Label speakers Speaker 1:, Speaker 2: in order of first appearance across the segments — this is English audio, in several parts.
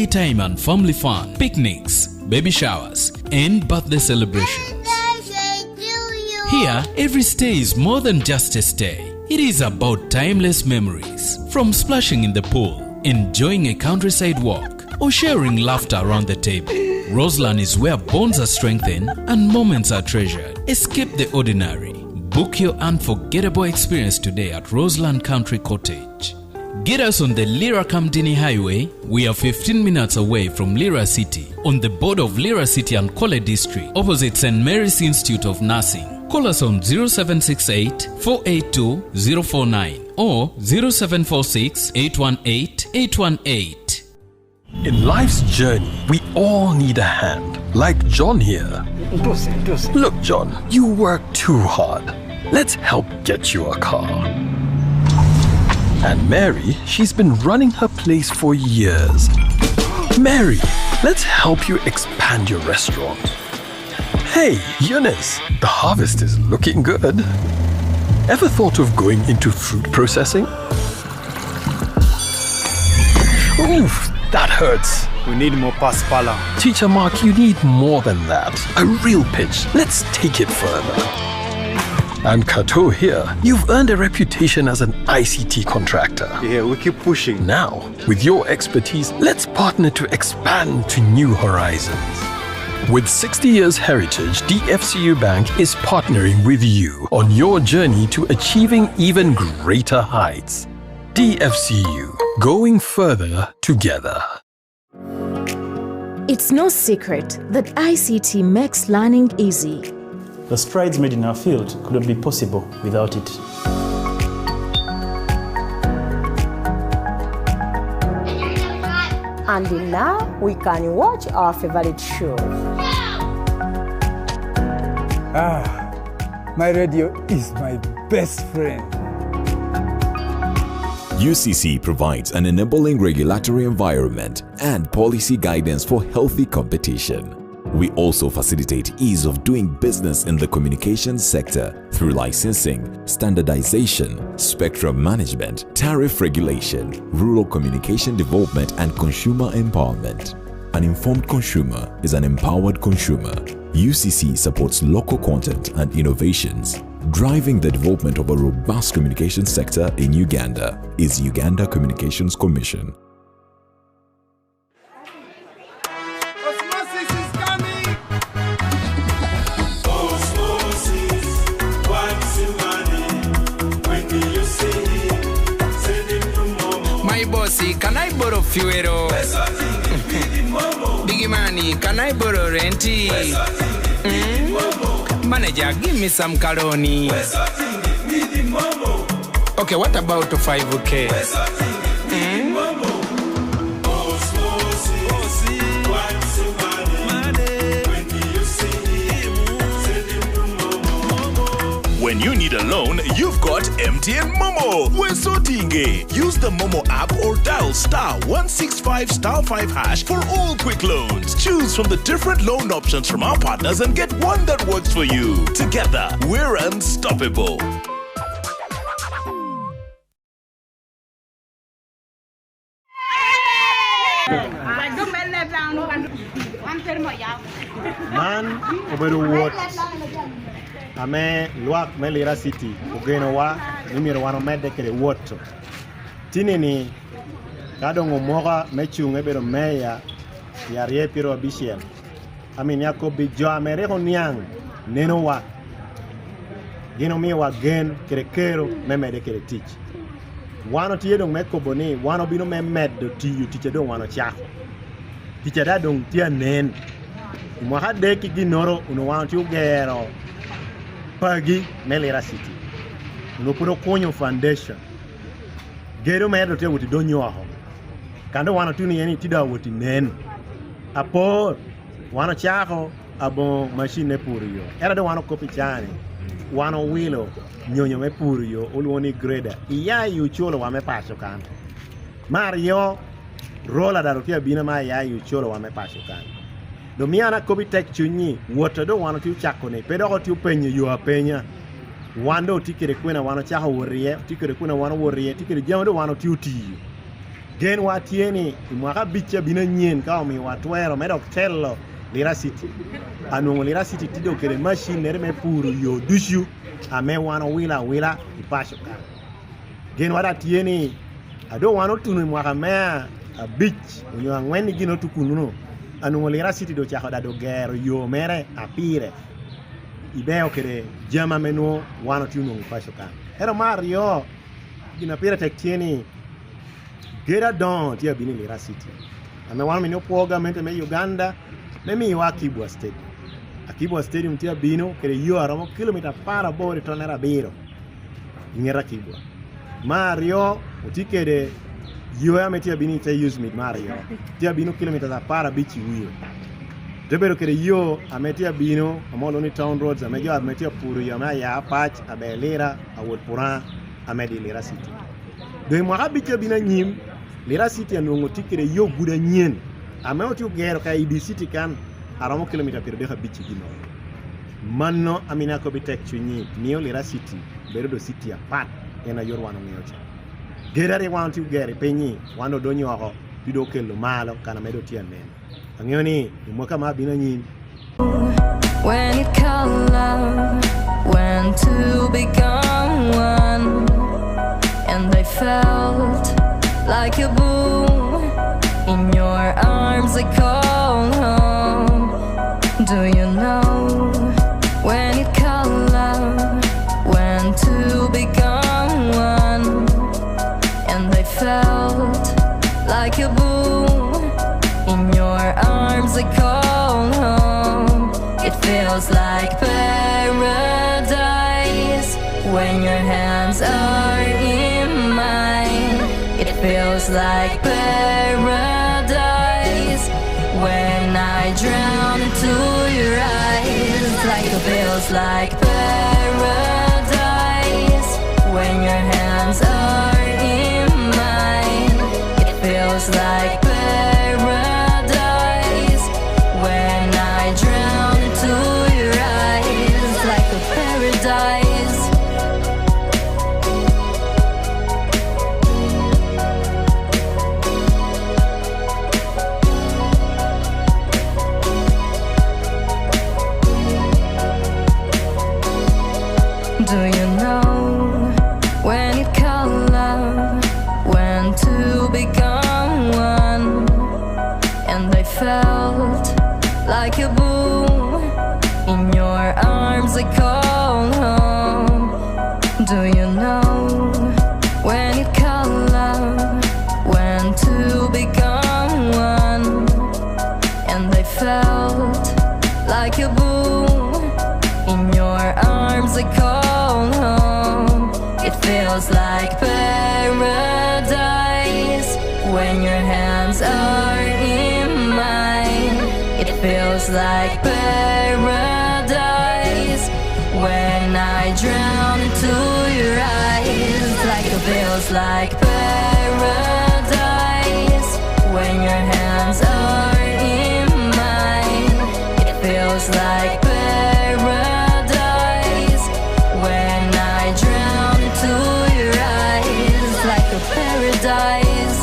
Speaker 1: Time and family fun, picnics, baby showers, and birthday celebrations. Here, every stay is more than just a stay. It is about timeless memories. From splashing in the pool, enjoying a countryside walk, or sharing laughter around the table. Rosland is where bonds are strengthened and moments are treasured. Escape the ordinary. Book your unforgettable experience today at Rosland Country Cottage. Get us on the Lira Kamdini Highway. We are 15 minutes away from Lira City, on the border of Lira City and Kole District, opposite St. Mary's Institute of Nursing. Call us on 0768 482 049 or 0746 818 818.
Speaker 2: In life's journey, we all need a hand, like John here. Look, John, you work too hard. Let's help get you a car. And Mary, she's been running her place for years. Mary, let's help you expand your restaurant. Hey, Eunice, the harvest is looking good. Ever thought of going into fruit processing? Oof, that hurts.
Speaker 3: We need more paspala.
Speaker 2: Teacher Mark, you need more than that. A real pitch. Let's take it further. And Kato here, you've earned a reputation as an ICT contractor.
Speaker 3: Yeah, we keep pushing.
Speaker 2: Now, with your expertise, let's partner to expand to new horizons. With 60 years heritage, DFCU Bank is partnering with you on your journey to achieving even greater heights. DFCU, going further together.
Speaker 4: It's no secret that ICT makes learning easy.
Speaker 5: The strides made in our field couldn't be possible without it.
Speaker 6: And now we can watch our favorite show.
Speaker 7: My radio is my best friend.
Speaker 8: UCC provides an enabling regulatory environment and policy guidance for healthy competition. We also facilitate ease of doing business in the communications sector through licensing, standardization, spectrum management, tariff regulation, rural communication development, and consumer empowerment. An informed consumer is an empowered consumer. UCC supports local content and innovations. Driving the development of a robust communication sector in Uganda is Uganda Communications Commission.
Speaker 9: Can I borrow fuel? Biggie money, can I borrow renty? Manager, give me some caloni. Okay, what about 5K?
Speaker 10: When you need a loan, you've got MTN Momo. Wesotinge. Use the Momo app or dial *165 *5# for all quick loans. Choose from the different loan options from our partners and get one that works for you. Together, we're unstoppable.
Speaker 3: Man, over the water. Ame luak me Lira City ugeno wa nimiro wano mede kere woto tinini kadongo moga mechunge bero meya ya riepiro abishel amin yako bijo amereko niang neno wa gino mi wa gen kere kero memede kere tich wano tiye dong meko boni wano bino memedo tiyu tiche dong wano chako tiche da dong tia nen mwaka deki ginoro uno wano tiyu gero pagi Lira City. No puro konyo foundation. Gero medo te wuti donyo aho. Kando wano tuni yeni tida wuti nen. Apo wano chako abo machine puriyo. Era de wano kopi chani. Wano wilo nyonyo me puriyo uluoni grader. Iya yu cholo wame paso kan. Mario rola darotia bina ma ya yu cholo wame paso kan. Domiana kobi tek chunyi woto do wano tiu chakone pedo ko tiu penye yo apenya wando tikere kwena wano chaho worie tikere kwena wano worie tikere jamo do wano tiu ti gen watieni mwaka bicha bina nyien ka mi watwero medok telo Lira City anongo Lira City tido kere machine nere me puru yo dushu ame wano wila ipasho ka gen wada tieni ado wano tunu mwaka mea a beach unyo angweni gino tukununo anongo Lira City do chako da do gero yo mere apire ibeo kere jama menu wano tunu ipasho ka ero Mario gina pira tektieni gera don tia bini Lira City ame wano minyo poga mente me Uganda Nemi wa Kibwa Stadium. Akibwa Stadium tia bino kere yo aramo kilomita para bore tonera biro. Ingera Kibwa. Mario utikede yo ya metia bini tia use me Mario. Tia bino kilomita za para bichi wiyo. Debero kere yo ametia bino amolo ni town roads amejo ametia puru yo ya patch abelera awot puran amedi Lira City. Do mwaka bichi bina nyim Lira City anongo tikede yo guda nyen. Ameo tiu gero ka idi city kan aramo kilomita per deha bichi gino manno amina ko bitek chunyi niyo Lira City bero do city apart ena yor wano nyocha gerare wan tiu gere penyi wando do nyoko dido kelo malo kana medo tia men angioni mwaka mabina nyi
Speaker 11: when it called love when to become one and I felt like a boom in your arms I call home. Do you know when it called love when to become one and I felt like a boom in your arms I call home. It feels like paradise when your hands are in mine. It feels like paradise when I drown into your eyes. Like it feels like paradise when your hands are in mine. It feels like paradise when I drown into your eyes. Like a paradise. Do you know when it called love when to become one and I felt like a boom in your arms I call home. Do you know when it called love when to become one and I felt like a boom in your arms I call home. It feels like paradise when your hands are in mine. It feels like paradise when I drown into your eyes. Like it feels like paradise when your hands are in mine. It feels like paradise when I drown into your eyes. Like a paradise.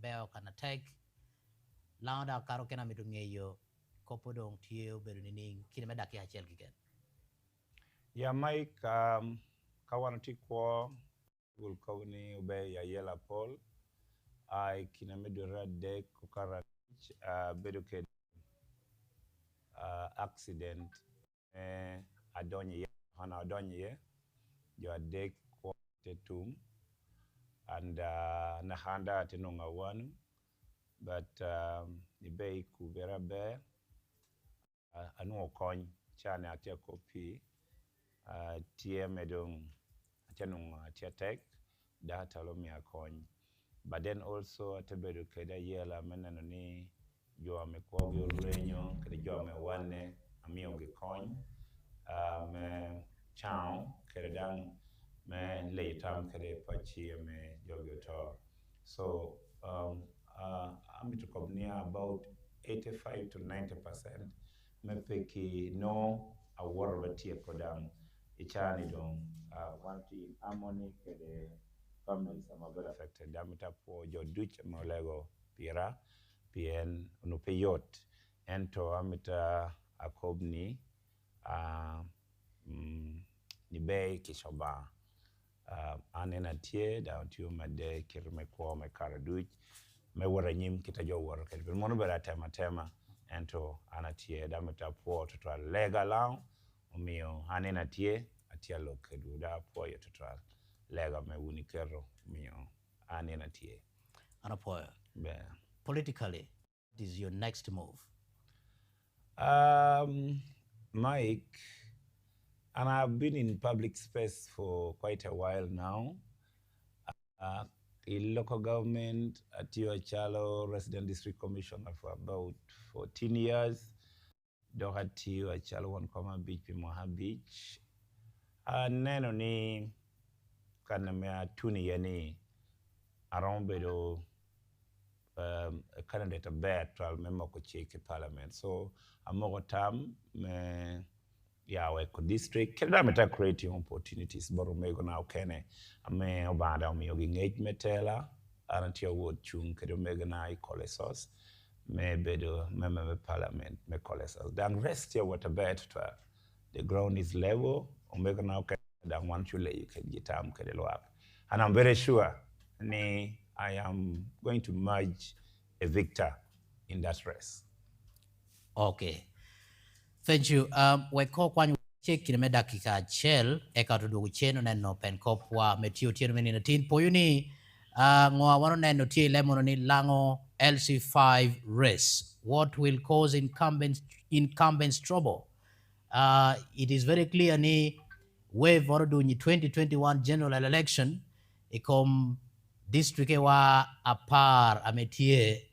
Speaker 12: Beo kana take launda karo kena midungeyo kopo dong tiyo berunining kini medaki hachel gigen.
Speaker 13: Ya Mike kawan tikwo gul kawni ube ya yela pol ai kina medura de kukara beduke accident adonye hana adonye yo de ko tetum and na handa tenonga wanu but ibe kubera be anu okony chane atia kopi tie medong atenung atia tek data lo mi akony but then also atebedo keda yela menano ni jo amekwa renyo kede jo amewane amio gikony me chao kede dang me leitam kede pachi me jogoto so I'm to compare about 85 to 90% me peki no award batie kodam ichani dong wanti amoni kede families are very affected. Damita po jo duch molego pira pien unupeyot ento amita akobni ni bay kishoba anena tie da tiu made kirme ko me karaduch me wara nyim kita jo wara kel mono bera tema ento anatie damita po to lega lao umio anena tie atia lokedu da po yo to lega me unikero mio anena tie
Speaker 12: Anapoya. Politically, what is your next move?
Speaker 13: Mike, and I've been in public space for quite a while now. In local government at Chalo Resident District Commissioner for about 14 years. Dohati Chalo Wankoma Beach, Pimoha Beach. Neno ni kanamea tuni yani around bedo a candidate a bad trial member ko cheke parliament. So amogo tam me ya we ko district keda meta creating opportunities boro mego na okene ame obanda mi yogi ngej metela aranti award chung keda mega na Kole South me bedo member parliament me Kole South. Dan rest here what a bad trial. The ground is level omega na okene dan want you lay you can get am keda loak. And I'm very sure I am going to merge a victor in that race.
Speaker 12: Okay. Thank you. We ko kwanyu check in medakika chel ekatudu cheno neno pen kopwa metio tieno menina tin poyuni ngwa wano neno tie lemono ni Lango LC5 race. What will cause incumbents trouble? It is very clear ni wave waro ni 2021 general election ikom district wa apar ametie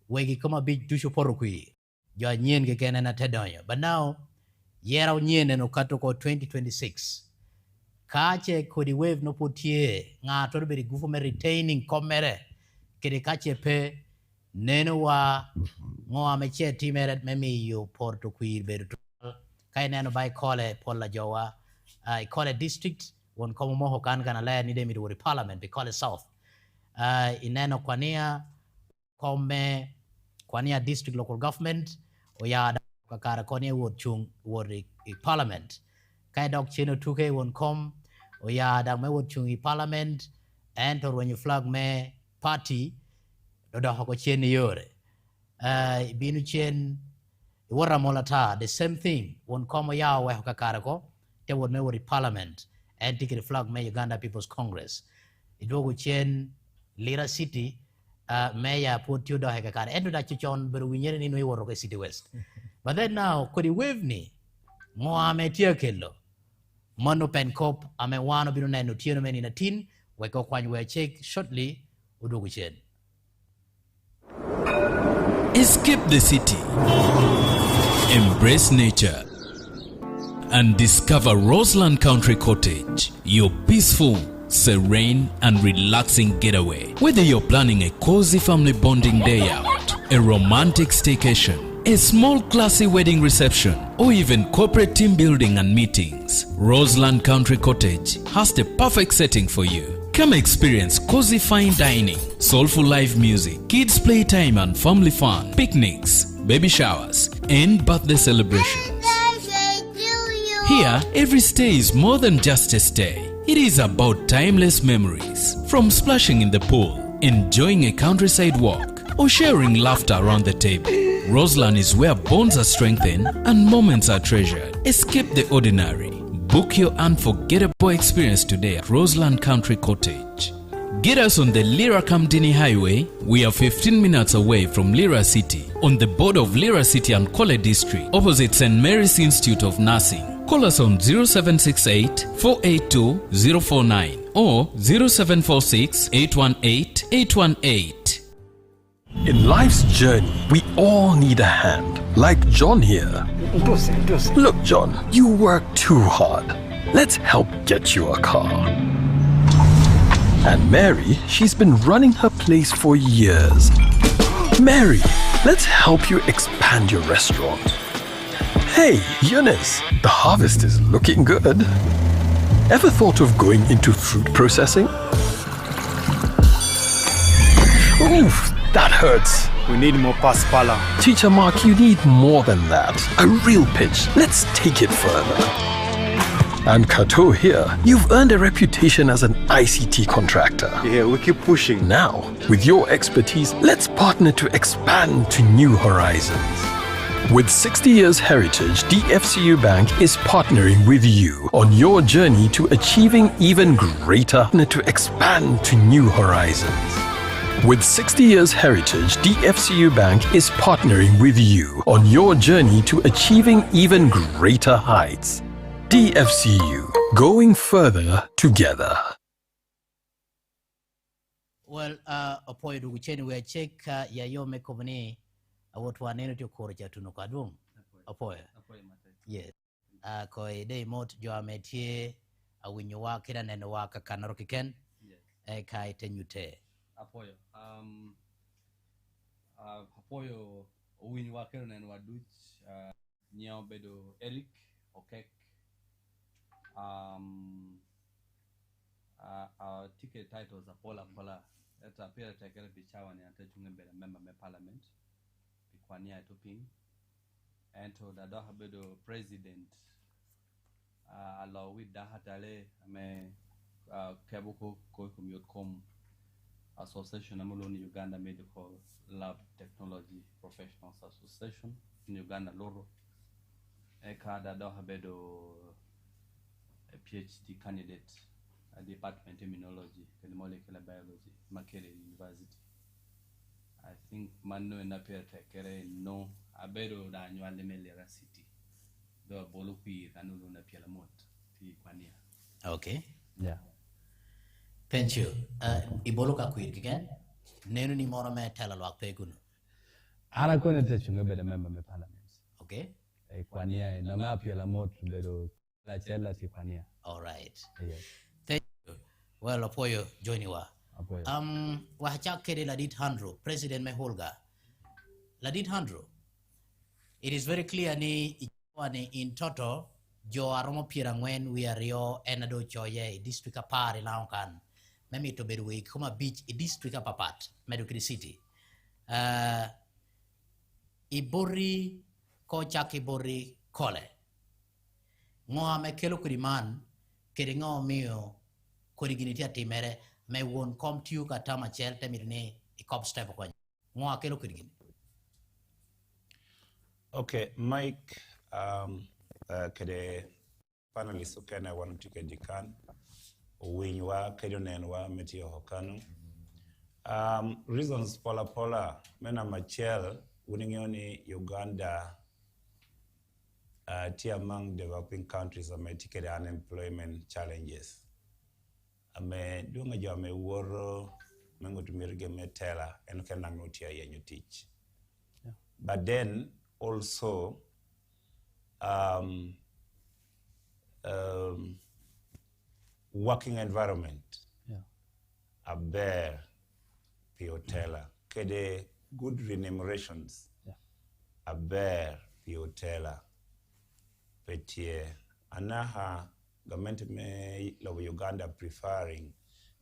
Speaker 12: wegi kama big tusho porokui jo nyen ke kena na tedonyo but now yera nyen no kato ko 2026 kache kodi wave no potie nga to be government retaining komere kede kache pe neno wa ngo ameche timeret memi yo porto kuir beru Kai neno by Kole Pola Jowa. Kole district won komo moho kan gana le ni de midwori parliament be Kole South. Ineno Kwania district local government oyada kakara Kwania ward chung ward parliament. Kai dog chino 2K won kom oyada me ward chung parliament and or when you flag me party dodo hoko chen yore. Binu chen wara molata the same thing won kom ya we kakara ko te won me ward parliament and ticket flag me Uganda People's Congress. Idogo chen Lira City Mayor put you down hekakar and that chichon but we never know where City West. But then now could you wave me? Mohamed Tiakelo Mono pen cop ame one of you no tino men in a tin we go when we check shortly udoguchen.
Speaker 1: Escape the city, embrace nature, and discover Rosland Country Cottage, your peaceful, serene and relaxing getaway. Whether you're planning a cozy family bonding day out, a romantic staycation, a small classy wedding reception, or even corporate team building and meetings, Rosland Country Cottage has the perfect setting for you. Come experience cozy fine dining, soulful live music, kids playtime and family fun, picnics, baby showers, and birthday celebrations. Here, every stay is more than just a stay. It is about timeless memories. From splashing in the pool, enjoying a countryside walk, or sharing laughter around the table. Rosland is where bonds are strengthened and moments are treasured. Escape the ordinary. Book your unforgettable experience today at Rosland Country Cottage. Get us on the Lira Kamdini Highway. We are 15 minutes away from Lira City, on the border of Lira City and Kole District, opposite St. Mary's Institute of Nursing. Call us on 0768 482 049 or 0746 818 818.
Speaker 2: In life's journey, we all need a hand, like John here. Look, John, you work too hard. Let's help get you a car. And Mary, she's been running her place for years. Mary, let's help you expand your restaurant. Hey, Eunice, the harvest is looking good. Ever thought of going into fruit processing? Oof, that hurts.
Speaker 7: We need more paspala.
Speaker 2: Teacher Mark, you need more than that. A real pitch. Let's take it further. And Kato here, you've earned a reputation as an ICT contractor.
Speaker 7: Yeah, we keep pushing.
Speaker 2: Now, with your expertise, let's partner to expand to new horizons. With 60 years heritage, DFCU Bank is partnering with you on your journey to achieving even greater to expand to new horizons. With 60 years heritage, DFCU Bank is partnering with you on your journey to achieving even greater heights. DFCU, going further together.
Speaker 12: Well, apoy du cheni we check ya yo me komni awot wa neno to korja tuno kadum apoy yes koi day mot jo ametie awinyo wa kira neno wa kakanaro kiken kai tenyute
Speaker 14: apoyo apoyo owinyo wa kira neno wa duch nyao bedo Eric Okek ticket titles Pola that appear to take a chawa ni atachunge mbele member me parliament Kwania toping and to the Dahabedo president allow with Dahatale me Kabuko Koykom Association Amuloni Uganda Medical Lab Technology Professionals Association in Uganda Loro Ekada Dahabedo a PhD candidate at Department of Immunology and Molecular Biology, Makerere University. I think Mano and Apia Tekere no Abedo da Annual Lira City. The Bolupi and Uluna Pialamont, Kwania.
Speaker 12: Okay.
Speaker 14: Yeah.
Speaker 12: Thank you. Iboloka Quid again. Nenu ni mora me tell a lot pegun.
Speaker 14: Ana going to touch you better member of parliament.
Speaker 12: Okay.
Speaker 14: Kwania, Nama Pialamont, little La Chella Kwania.
Speaker 12: All right.
Speaker 14: Yes.
Speaker 12: Thank you. Well, Apoyo, join you. Wahachakere Ladit Handro, President Meholga. Ladit Handro. It is very clear ni Wani in total, jo aromo pira ngwen we are rio enado choye district apart in kan. Memi to bedwe kuma beach i district apapat Medukiri City. Ibori ko chaki bori kole. Ngoa me kelo kuriman kiri ngo mio kuriginitia timere me won kom tiu katama chel temirne I cop step kwa. Ngoa kelo kurigini.
Speaker 13: Okay, Mike, kede panelists ukene wanu tike dikan, uwinywa kede nenwa meti hokanu. Reasons pola mena machel uningioni Uganda tia among developing countries ametike the unemployment challenges. Ame dunga jo ame woro mengo tumirige metela enoke nangotia yenyu teach. But then also working environment a bear piotela kede good remunerations a bear piotela petie anaha government me lo Uganda preferring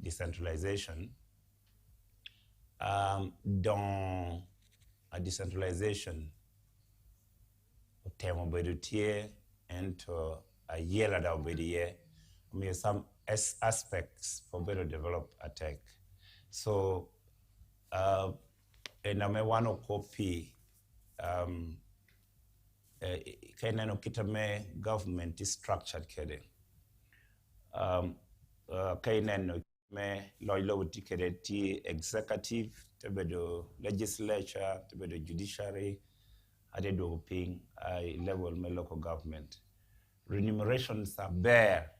Speaker 13: decentralization dans a decentralization temo bedutie and a year that will be here some aspects for better develop a tech. So and I want to copy kainano kitame government is structured kede kainano me loylo tikede ti executive tebedo legislature tebedo judiciary ade do ping level me local government remunerations are bare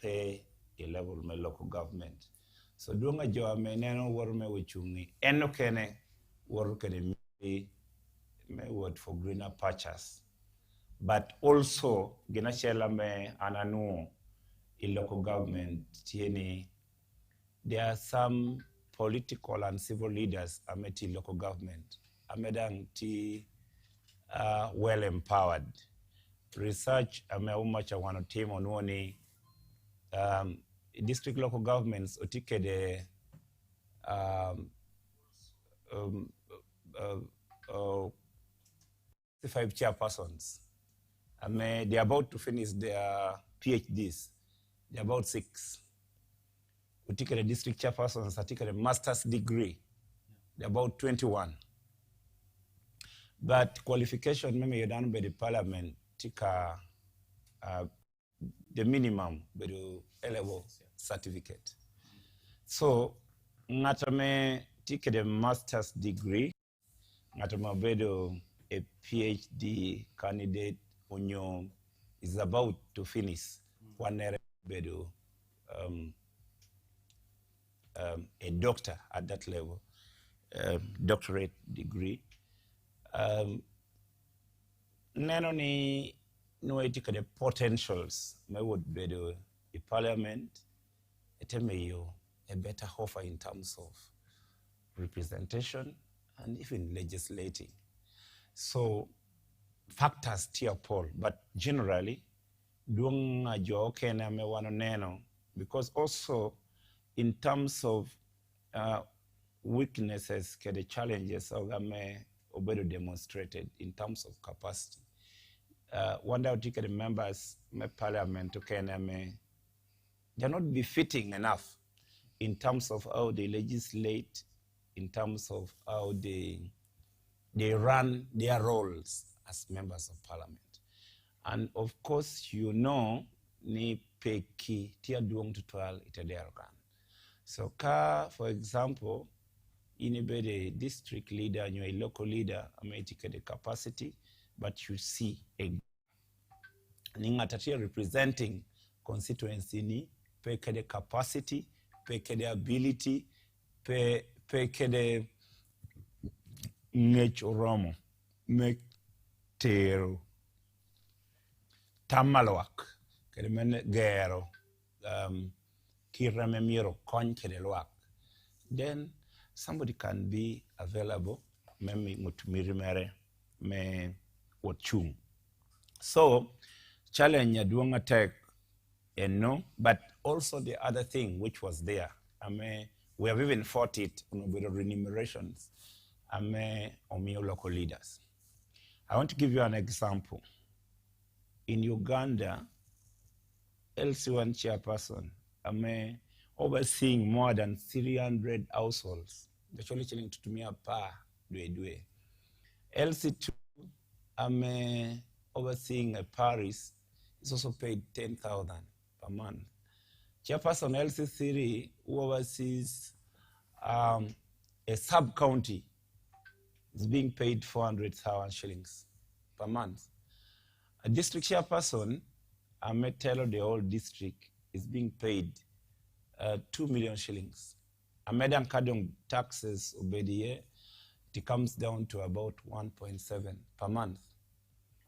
Speaker 13: pay a level me local government so dunga jo ameneno worme wuchungi eno kene wor kene me word for greener pastures but also ginachela me ananu in local government tieni there are some political and civil leaders ameti local government amedang ti well empowered research ameumacha wana team ononi district local governments otikede 5 chairpersons. They're about to finish their PhDs. They're about 6. We take the district chairpersons, I take a master's degree. They're about 21. But qualification, maybe you're done by the parliament, take the minimum, by the A-level certificate. So, ngatame take the master's degree, ngatame bedo a PhD candidate onyo is about to finish one bedo a doctor at that level, doctorate degree. Neno ni no etika the potentials may would bedo a parliament etemeyo a better offer in terms of representation and even legislating. So factors tier poll, but generally doing jo kena me wano neno because also in terms of weaknesses ke the challenges ogame obedo demonstrated in terms of capacity. One out the members me parliament kena me they're not befitting enough in terms of how they legislate, in terms of how they run their roles as members of parliament. And of course, you know, ni peki tia duong tutual itedergan. So for example, anybody district leader, you're a local leader, I may take the capacity, but you see a ninga representing constituency ni peke the capacity, peke the ability, peke the romo, make tero, tamalwak, kedemene gero, kirame miro kon kedelwak. Then somebody can be available, memi mutumiri mere me wachung. So, challenge doing attack, and no, but also the other thing which was there. We have even fought it with the remunerations on local leaders. I want to give you an example. In Uganda, LC1 chairperson, overseeing more than 300 households. Actually, chilling to me a pa dwe. LC2, overseeing a parish, is also paid 10,000 per month. Chairperson LC3, who oversees a sub-county, is being paid 400,000 shillings per month. A district chairperson, Ametelo, the whole district, is being paid 2 million shillings. Amedan Kadong taxes over the year, it comes down to about 1.7 per month.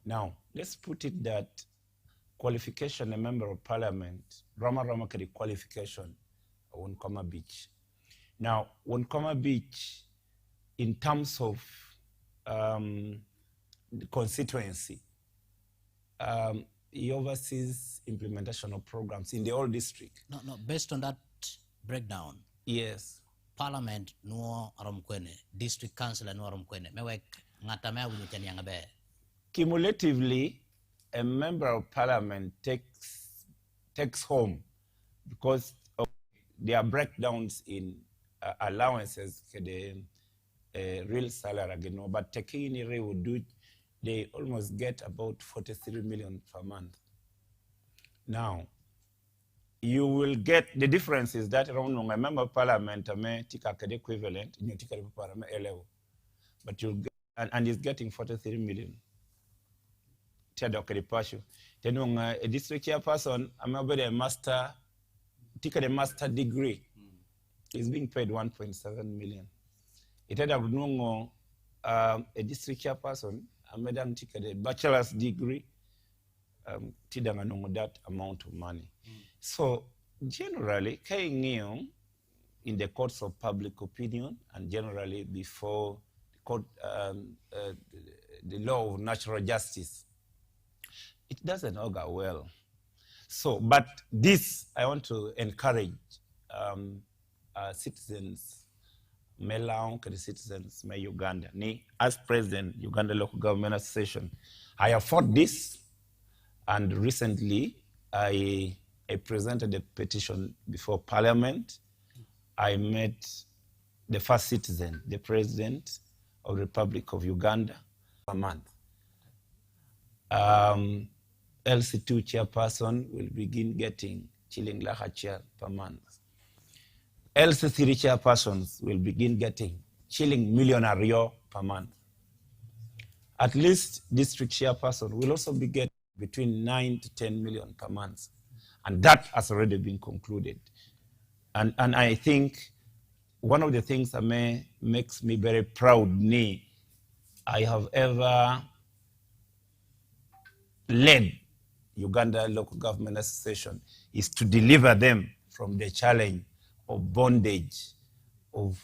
Speaker 13: Now, let's put it that qualification, a member of parliament, Rama Kedi qualification, Wonkoma Beach. Now, Wonkoma Beach, in terms of the constituency, he oversees implementation of programs in the whole district.
Speaker 12: No, based on that breakdown.
Speaker 13: Yes.
Speaker 12: Parliament no aromkwene, district council no aromkwene. Mewek ngatamea wunyutani yangabe.
Speaker 13: Cumulatively, a member of parliament takes home, because of their breakdowns in allowances for the real salary again. But taking it would do, they almost get about 43 million per month. Now, you will get the difference is that around a member of parliament may take the equivalent, you take a level, but you'll get, and he's getting 43 million. Then a district chairperson, I'm about a master, take a master degree, is being paid 1.7 million. It had a district chairperson, I'm take a bachelor's degree, that amount of money. So generally, in the courts of public opinion and generally before the court, the law of natural justice, it doesn't augur well. So, but this, I want to encourage citizens, the citizens, Uganda. As President, Uganda Local Government Association, I have fought this, and recently I presented a petition before Parliament. I met the first citizen, the President of the Republic of Uganda, a month. LC2 chairperson will begin getting Chiling Laha chair per month. LC3 chairpersons will begin getting Chiling Millionaire per month. At least district chairperson will also be getting between 9 to 10 million per month. And that has already been concluded. And I think one of the things that makes me very proud, I have ever led Uganda Local Government Association, is to deliver them from the challenge of bondage, of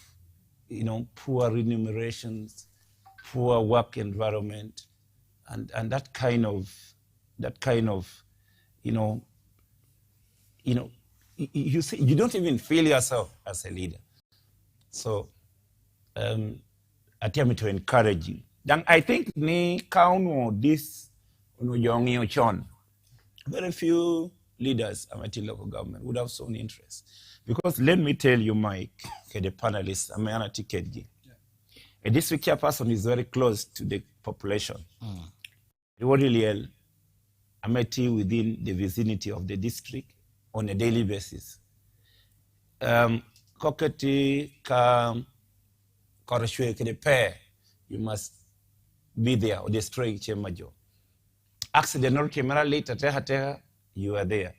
Speaker 13: poor remunerations, poor work environment, and that kind of you see, you don't even feel yourself as a leader. So I attempt to encourage you. Then I think this very few leaders of the local government would have shown interest. Because let me tell you, Mike, the panelists, a district chairperson is very close to the population. Within the vicinity of the district on a daily basis. You must be there or destroy Chemajo. Accidental camera later, you are there.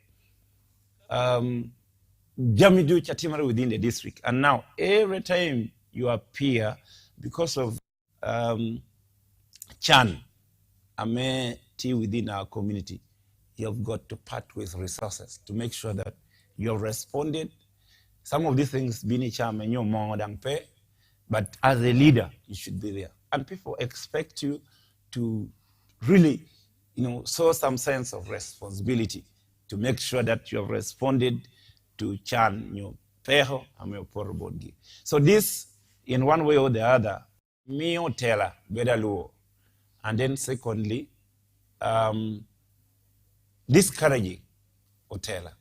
Speaker 13: Jamidu Chatimara within the district. And now, every time you appear, because of Chan, within our community, you have got to part with resources to make sure that you have responded. Some of these things, being charm and you're more than pay, but as a leader, you should be there. And people expect you to really show some sense of responsibility to make sure that you have responded to Chan, Peho, and your Porobodgi. So this, in one way or the other, me or Taylor, better law. And then secondly, discouraging Otela.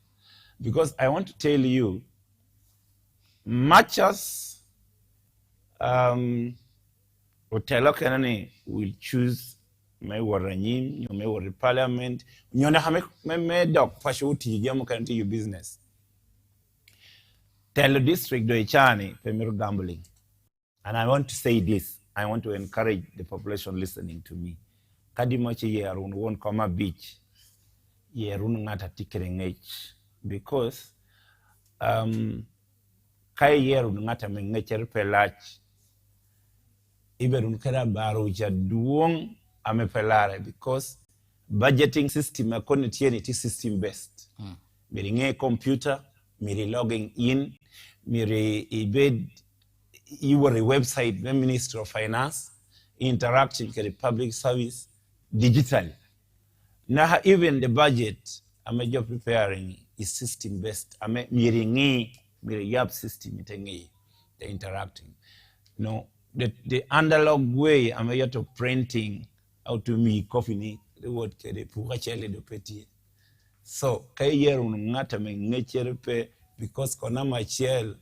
Speaker 13: Because I want to tell you, much as Otelo Kenani will choose my waranyim, my war parliament, nyona hame dog pashuti jamu kanti you business. Tell the district do ichani pemiro gambling. And I want to say this, I want to encourage the population listening to me. Kadi mochi ye arun won koma beach. Ye arun ngata tikering age. Because kai ye arun ngata mengecher pelach. Iberun kera baru jaduong ame pelare. Because budgeting system akoni tienity system best. Miringe computer, miri logging in, miri ibed your website, the Ministry of Finance, interacting with the public service digitally. Now, even the budget, I'm a job preparing is system based. I'm a miringi, miriyab system, the interacting. The analog way, I'm a to printing out to me, coffee, the word, the puachele do petit. So, kayer unungata me nature pe, because konama chel,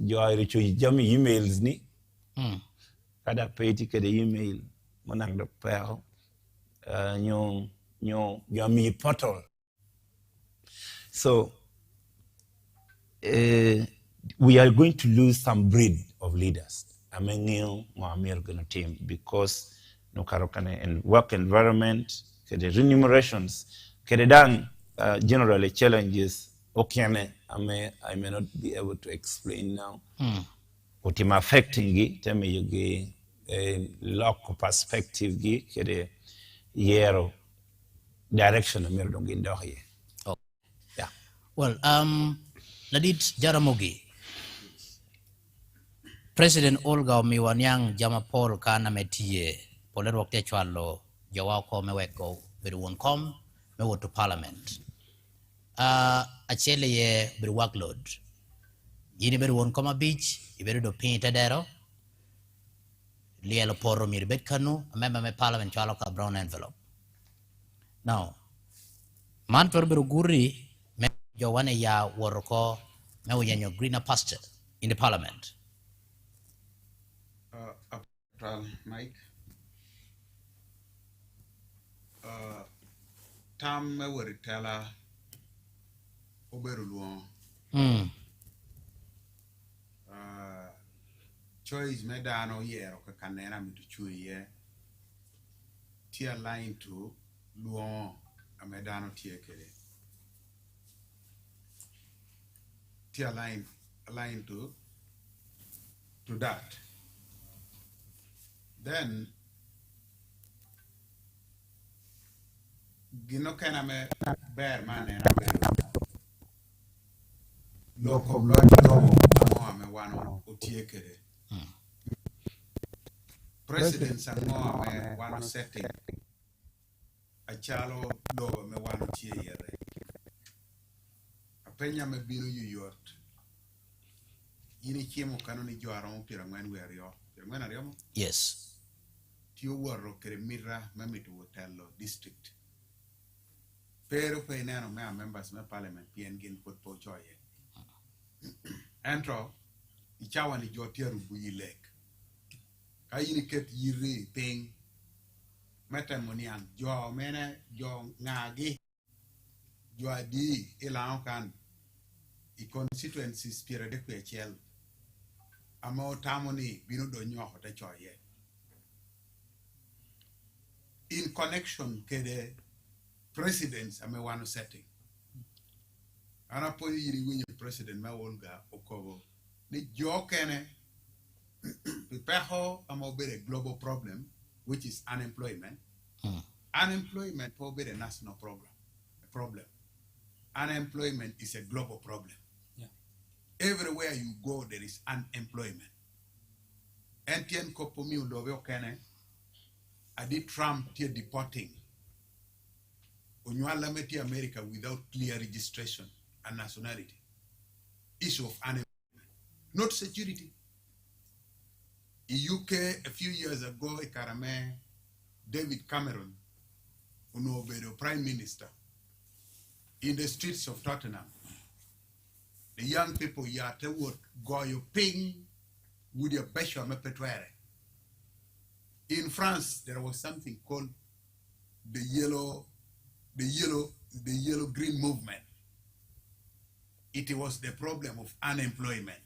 Speaker 13: Joy jami emails ni kada peti kada email monang do pel jami portal. So we are going to lose some breed of leaders amengil mo gonna team because no karokane and work environment kada remunerations kada dang generally challenges okay, I may not be able to explain now. What am affecting it? Tell me you get a local perspective. Get a year direction. I'm not going to here. Yeah.
Speaker 12: Well, Ladit Jaramogi, President ULGA miwanyang jama Paul kana metie poler wakte chwalo jawako meweko beruon kom mewo to parliament. Achele ye bir workload. Yini bir won koma beach, iberu do painta dero. Lielo poro mir bet kanu, member me parliament chalo ka brown envelope. Now, man per biru guri me jo wane ya worko me wo greener pasture in the parliament.
Speaker 15: Mike. Tam me wori tela Oberulo. Choice medano yero ka kanena mitu chuye. Tia line to Luon a medano tia kere. Tia line to that. Then Gino kana me bear man and local blood ame wano otiekere. President Sango ame wano setting. Achalo lo me wano tiere. Apenya me bino yuyot. Yini chiemo kanoni joaron pirangwen werio. Pirangwen ariomo?
Speaker 12: Yes.
Speaker 15: Tio waro kere mira memitu hotello district. Pero pe neno me members me parliament PNG put po choye. Entro ichawa ni jotia rubuyi lek. Kayini ket yiri ping metamonian jo mene jo ngagi jo adi ilang kan I constituency spirit de kwechel amo tamoni bino do nyoho te choye. In connection kede presidents ame wano setting. Ana po yiri winyo president ma ULGA okobo ni jokene pipeho amo be a global problem which is unemployment. Unemployment po be a national problem. Unemployment is a global problem. Yeah. Everywhere you go there is unemployment. MTN kopomi udobe okene I did Trump here deporting Onywala meti America without clear registration and nationality. Issue of unemployment, not security. In UK a few years ago, Ikarame David Cameron, the Prime Minister, in the streets of Tottenham, the young people here would go your ping with your besha mepetwere. In France, there was something called the yellow green movement. It was the problem of unemployment.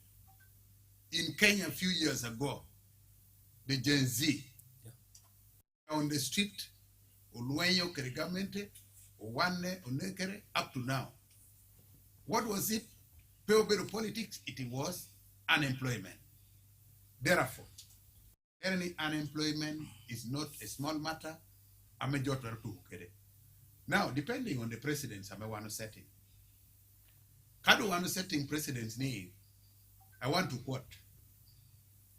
Speaker 15: In Kenya a few years ago, the Gen Z on the street, Oluenyo Kerigamente, Owane, Onekere, up to now. What was it? Peobero politics, it was unemployment. Therefore, any unemployment is not a small matter. I'm a jotter too. Now, depending on the presidents, I want to setting. Kadu want to setting president's name. I want to quote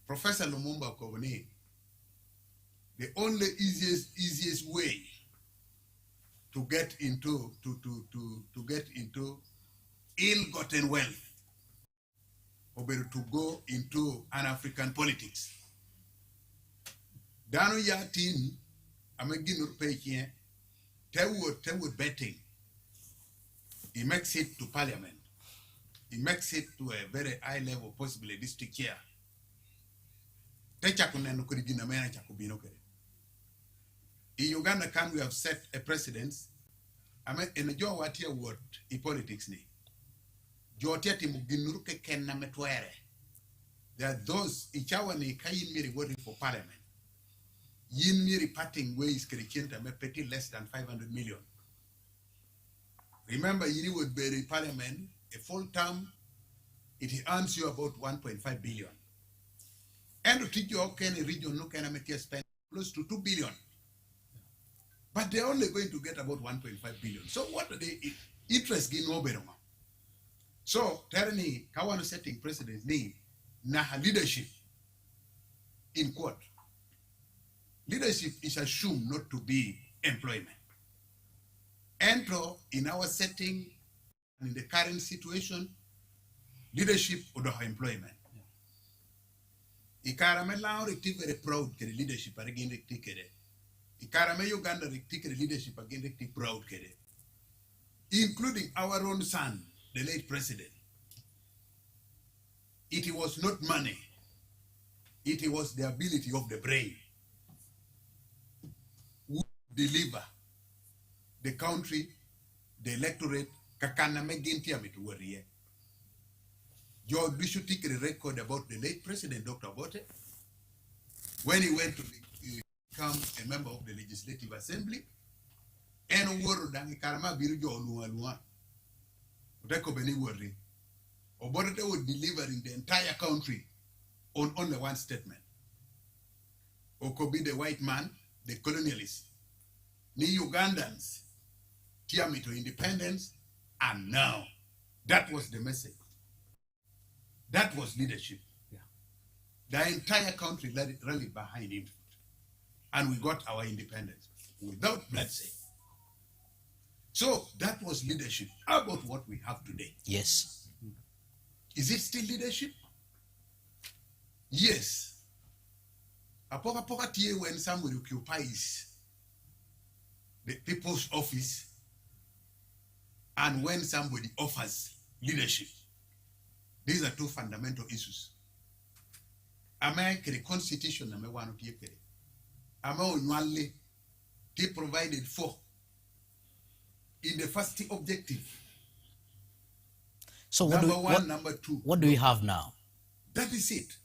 Speaker 15: Professor Lumumba Kobone. The only easiest way to get into ill-gotten wealth, or to go into an African politics. Dano yatin amegin urpekien teward betting. He makes it to parliament. He makes it to a very high level, possibly district chair. In Uganda, can we have set a precedence? I mean, in a job what here word in politics ni. There are those ichawani kayin miri voting for parliament. Yin miri parting ways kerikenta me petty less than 500 million. Remember, you would be in parliament a full term. It earns you about 1.5 billion. And to teach you a region no can make you spend close to 2 billion. But they're only going to get about 1.5 billion. So what are they interest in over? So Terni Kawana setting precedents need naha leadership in quote. Leadership is assumed not to be employment. Enter in our setting and in the current situation, leadership or employment. Ikarame lao receive very proud kere leadership again rectikere. Ikarame Uganda rectikere leadership again rectik proud kere. Including our own son, the late president. It was not money. It was the ability of the brain. Who deliver the country, the electorate, kakana megintia mituwarie. George Bishop took a record about the late President Dr. Bote when he went to become a member of the Legislative Assembly. And word dangi karama birujo oluwa. Uteko beni worry. Obote was delivering the entire country on only one statement. Okobi the white man, the colonialist. Ni Ugandans, tiami to independence, and now. That was the message. That was leadership. Yeah. The entire country rallied behind him. And we got our independence without bloodshed. So that was leadership. How about what we have today?
Speaker 12: Yes.
Speaker 15: Is it still leadership? Yes. A poka when somebody occupies the people's office and when somebody offers leadership. These are two fundamental issues. America, the constitution, they provided for in the first objective.
Speaker 12: So
Speaker 15: number two.
Speaker 12: What do we have now?
Speaker 15: That is it.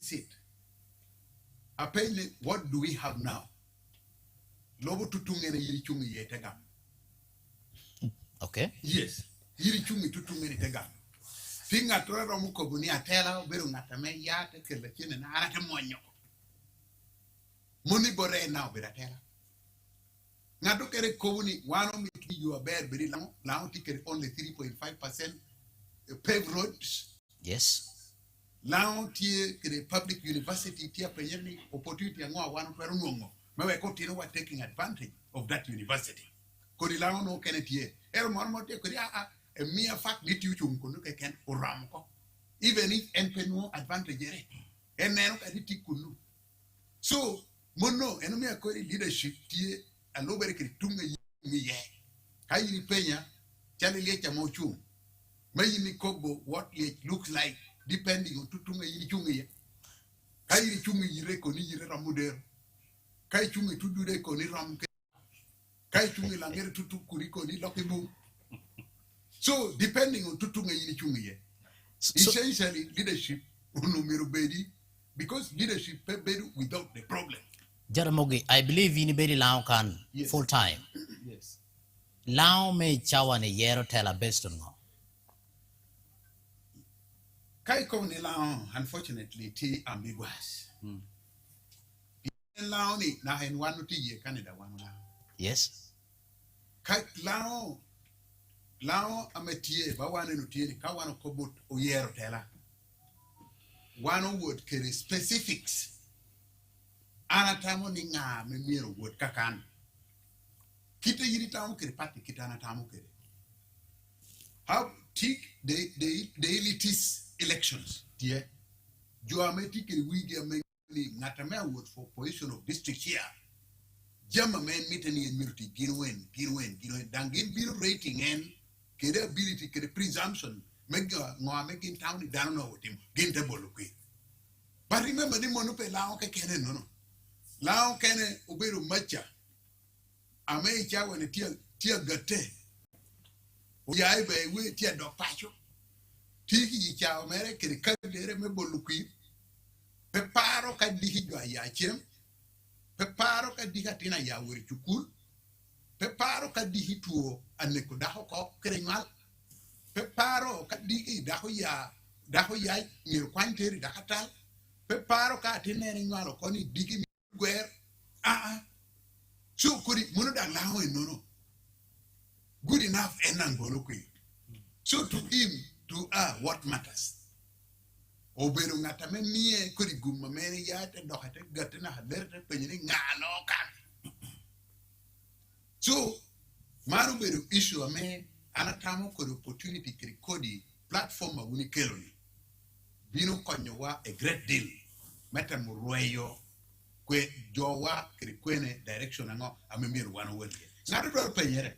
Speaker 15: That's it. Apparently, what do we have now?
Speaker 12: Okay.
Speaker 15: Yes. Yirichungi tutungeni tegam. Finga torero mukobuni atela beru ngatame yate kelekine na arate monyo. Muni bore now beratela. Ngado kere kobuni wano miki you are bare beri now tikere only 3.5% paved roads.
Speaker 12: Yes.
Speaker 15: Lao tie the public university tia penyeni opportunity ngwa wanu peru ngongo. Mewe ko tino wa taking advantage of that university. Kodi lao no kene tie. Ero mo te kodi a mere fact that you chung kunu ke ken oram ko. Even if enpenu advantage ere. Eneno ka di tikunu. So mono eno me akori leadership tie a lobere kri tunga ye. Kayi ni penya chale lecha mo chung. Mayi ni kobo what it looks like depending on tutunga yini chunga ye. Kayi ni chunga yire ko ni yire ramudero. Kayi chunga tudude ko ni ramke. Kayi chunga langere tutu kuriko ni lokibu. So depending on tutunga yini chunga ye. Essentially leadership unumiru bedi because leadership pe bedu without the problem.
Speaker 12: Jaramogi, I believe in bedi lao kan full time.
Speaker 15: Yes.
Speaker 12: Lao me chawa ne yero tela based on ngo.
Speaker 15: Kai ko ni lao unfortunately ti ambiguous. Lao ni na hen wanu ti ye Canada wanu lao.
Speaker 12: Yes.
Speaker 15: Kai lao ametie ba wanu no tie ka wanu ko bot o yero tela. Wanu word kere specifics. Anatamo ni nga me miro word kakan. Kita yiri tamu kere pati kita anatamo kere. How take the elitist elections, dear. Joameti kere wigi ameni ngatame award for position of district here. Jama men miteni en mirti ginwen. Dangin bill rating en kere ability kere presumption. Mega ngoa making town down know what him ginte bolukwi. But remember the monope lao ke kene no. Lao kene uberu macha. Ame chawa ne tia gate. Uyai be we tia dog pacho. Tiki chawa mere kere kadere me bolukwi. Peparo ka dihi jwa yachem. Peparo ka diha tina ya wuri chukul. Peparo ka dihi tuo aneko daho ko kere ngal. Peparo ka digi daho ya ngir kwanteri dakatal. Peparo ka tineri ngalo koni digi gwer. So kuri muno da laho no. Good enough enangolo kwi. So to him to what matters. Oberu ngatame mie kuri gumma meni yate dohate gatena haderte penyini ngalo kan. So maru beru issue ame anatamo kuri opportunity kiri kodi platform wuni keloni. Bino konyowa a great deal. Meta murueyo kwe jowa kiri kwene direction ango amemiru wana weli. Ngatu dwaro penyere.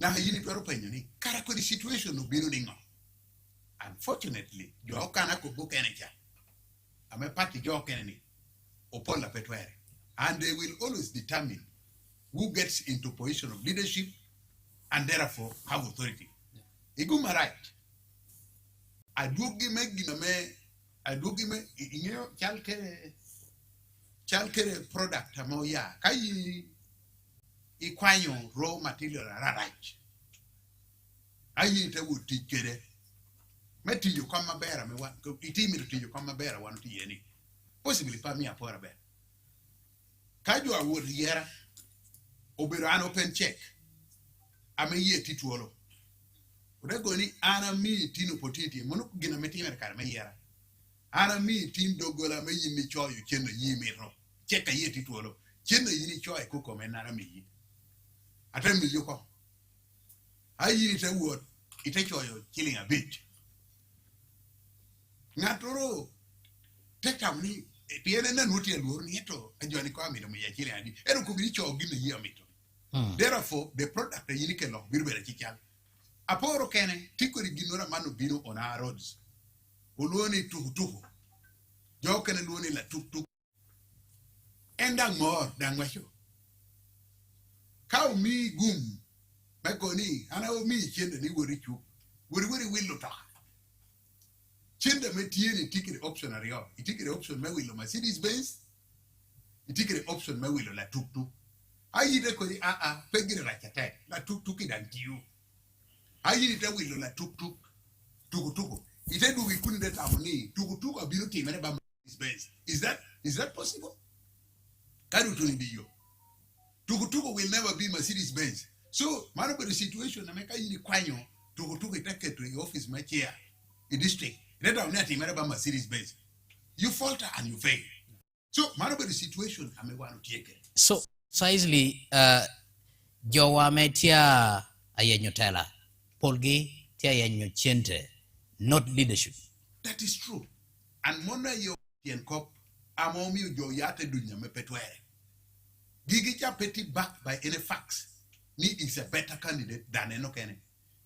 Speaker 15: Na yini dwaro penyoni. Kara kodi situation no bino ningo. Unfortunately, jo kana kubu kene cha. Ame party jo kene ni. Upon la petwere. And they will always determine who gets into position of leadership and therefore have authority. Iguma right. Adugime inyo chalkere product amoya kayi ikwanyo raw material right. Ayi te wuti kere. Meti you come bera me wan itimi to you come bera wan ti yeni. Possibly pa mi apora be. Kaju award yera obero an open check. Ame ye tituolo. Urego ni ana mi tino potiti mono gina meti mer kar me yera. Ana mi tin dogola me yimi choyo chendo yimi ro. Cheka ye tituolo. Chendo yini choy kuko me nara mi yi. Ata mi yoko. Ayi ite word ite choyo killing a bit. Ngatoro tekam ni tiene na nuti elur ni eto ajoni kwa mi no ya chile adi. Ero kubiri cho gina yi amito. Therefore, the product that you can look birbere chichal. Aporo kene tikori ginora manu bino on our roads. Uluoni tuhu. Jo kene luoni la tuk. Endang more than washo. Kau mi gum. Makoni, ana mi chende ni worichu. Wori willo ta. Chende metieni tikiri option ario. Itikiri option me willo Mercedes Benz. Itikiri option me willo la tuk. Ayi de kodi pegire rakete la tuk idantiu. Ayi de willo la tuk. Ite do we couldn't let amoni tuk abiro timere ba Benz. Is that possible? Kadu to ndiyo. Tuk will never be Mercedes Benz. So, mano the situation na meka yini kwanyo tuk itake to the office machia. The district Let down net in Mercedes Benz. You falter and you fail. So, man about the situation, I may want to take it.
Speaker 12: So, precisely, Jowa metia ayenyotela, polgi tia yenyochente, not leadership.
Speaker 15: That is true. And mona yo yen cop, amomi jo yate dunya me petwere. Gigicha petty backed by any facts. Ni is a better candidate than Enokene.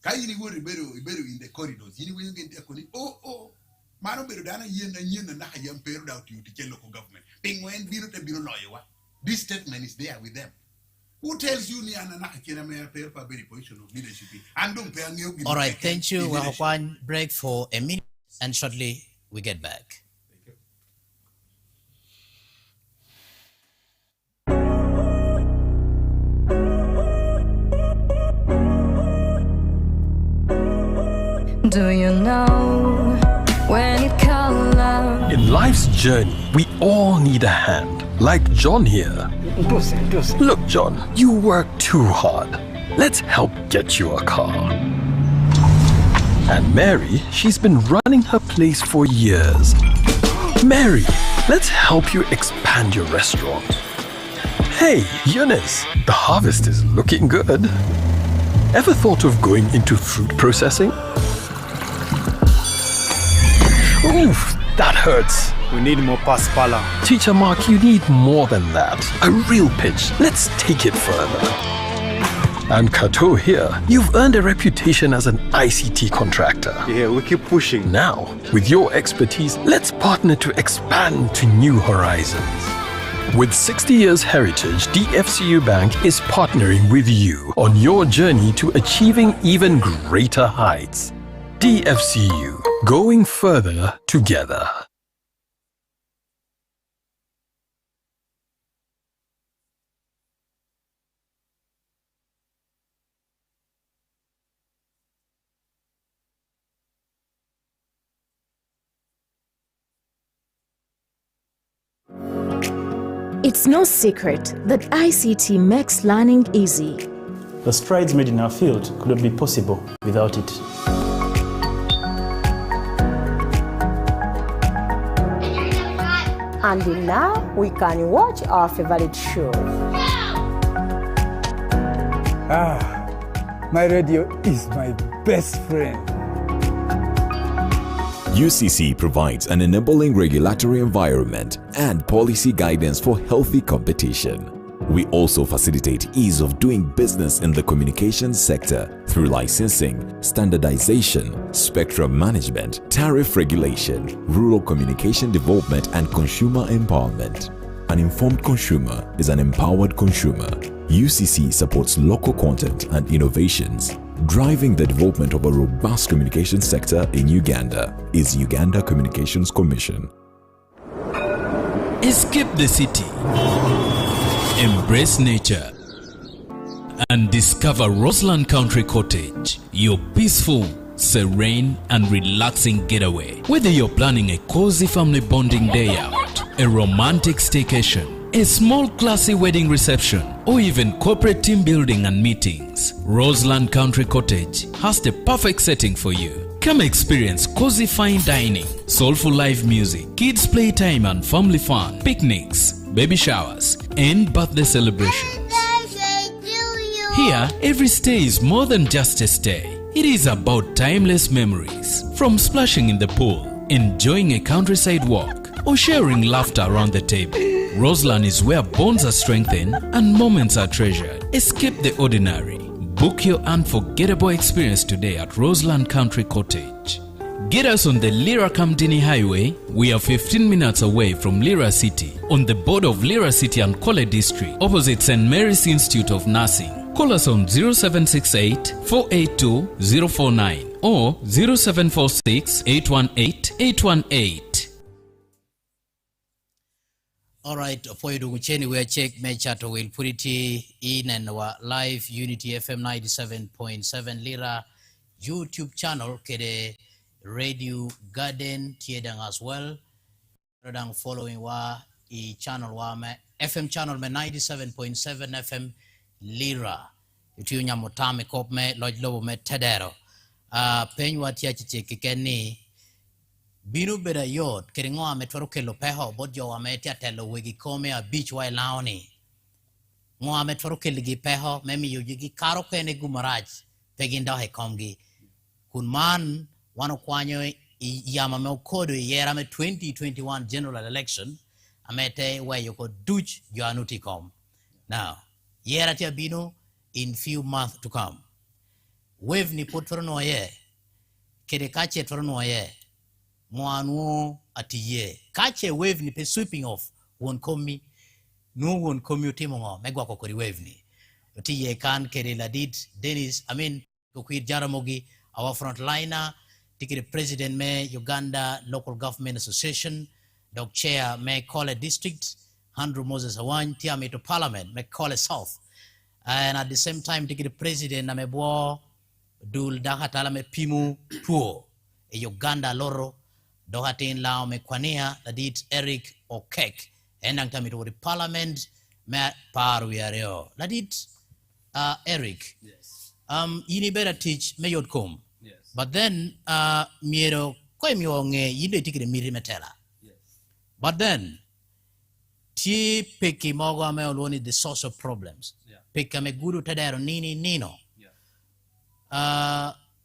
Speaker 15: Kayini wo Ribeiro in the corridors. Yini will get ekoni. Oh. Mano beru dana yen na yam peru out you to local government. Penguin biro te biro lawyer. This statement is there with them. Who tells you ni ana nakakena me pair for very position of leadership? And don't pay you.
Speaker 12: All right, thank you. We'll have one break for a minute, and shortly we get back.
Speaker 11: Do you know when it comes?
Speaker 2: In life's journey, we all need a hand. Like John here. Look, John, you work too hard. Let's help get you a car. And Mary, she's been running her place for years. Mary, let's help you expand your restaurant. Hey, Eunice, the harvest is looking good. Ever thought of going into fruit processing? Oof, that hurts.
Speaker 7: We need more paspala.
Speaker 2: Teacher Mark, you need more than that. A real pitch. Let's take it further. And Kato here, you've earned a reputation as an ICT contractor.
Speaker 7: Yeah, we keep pushing.
Speaker 2: Now, with your expertise, let's partner to expand to new horizons. With 60 years heritage, DFCU Bank is partnering with you on your journey to achieving even greater heights. DFCU, going further together.
Speaker 4: It's no secret that ICT makes learning easy.
Speaker 5: The strides made in our field could not be possible without it.
Speaker 6: And now we can watch our favorite show.
Speaker 16: My radio is my best friend.
Speaker 8: UCC provides an enabling regulatory environment and policy guidance for healthy competition. We also facilitate ease of doing business in the communications sector through licensing, standardization, spectrum management, tariff regulation, rural communication development, and consumer empowerment. An informed consumer is an empowered consumer. UCC supports local content and innovations. Driving the development of a robust communication sector in Uganda is Uganda Communications Commission.
Speaker 1: Escape the city, embrace nature, and discover Rosland Country Cottage, your peaceful, serene, and relaxing getaway. Whether you're planning a cozy family bonding day out, a romantic staycation, a small classy wedding reception, or even corporate team building and meetings, Rosland Country Cottage has the perfect setting for you. Come experience cozy fine dining, soulful live music, kids playtime and family fun, picnics, baby showers, and birthday celebrations. Here, every stay is more than just a stay. It is about timeless memories. From splashing in the pool, enjoying a countryside walk, or sharing laughter around the table. Rosland is where bonds are strengthened and moments are treasured. Escape the ordinary. Book your unforgettable experience today at Rosland Country Cottage. Get us on the Lira Kamdini Highway. We are 15 minutes away from Lira City, on the border of Lira City and Kole District, opposite St. Mary's Institute of Nursing. Call us on 0768 482 049 or 0746 818 818.
Speaker 12: All right, for you to change, we check Mechato will put it in and our live Unity FM 97.7 Lira YouTube channel, Kede Radio Garden Tiedang as well. Radang following wa channel wa me FM channel me 97.7 FM Lira. Itu nya motame kop me loj lobo me tedero. Penywa tia chiche kikeni binu beda yot keringo ame twaro kelo peho bodjo ame telo wigi kome a beach wai laoni ngo ame twaro keligi peho memi yuji karo kene gumaraj peginda he komgi kun man wano kwanyo yama me okodo yera me 2021 general election amete where you could duch joanuti kom now yera tia binu in few months to come wave ni put for no ye kede kache for no ye mwanu atiye kache wave ni pe sweeping off won komi no won komi utimo megwa ko kori wave ni tiye kan kede ladit Dennis Okwir Jaramogi our frontliner tikiri president me Uganda Local Government Association dog chair me Kole district Andrew Moses President to parliament me Kole South and at the same time tikiri president na mebo dul dahatala me pimu tuo e Uganda loro dohatin lao me Kwania ladit Eric Okek enang tami to the parliament me paru yareo ladit Eric yini better teach me yotkom but then miero koi mionge yinde tikiri miri metela but then ti peki mogo ame oloni the source of problems peki ame guru tadero nino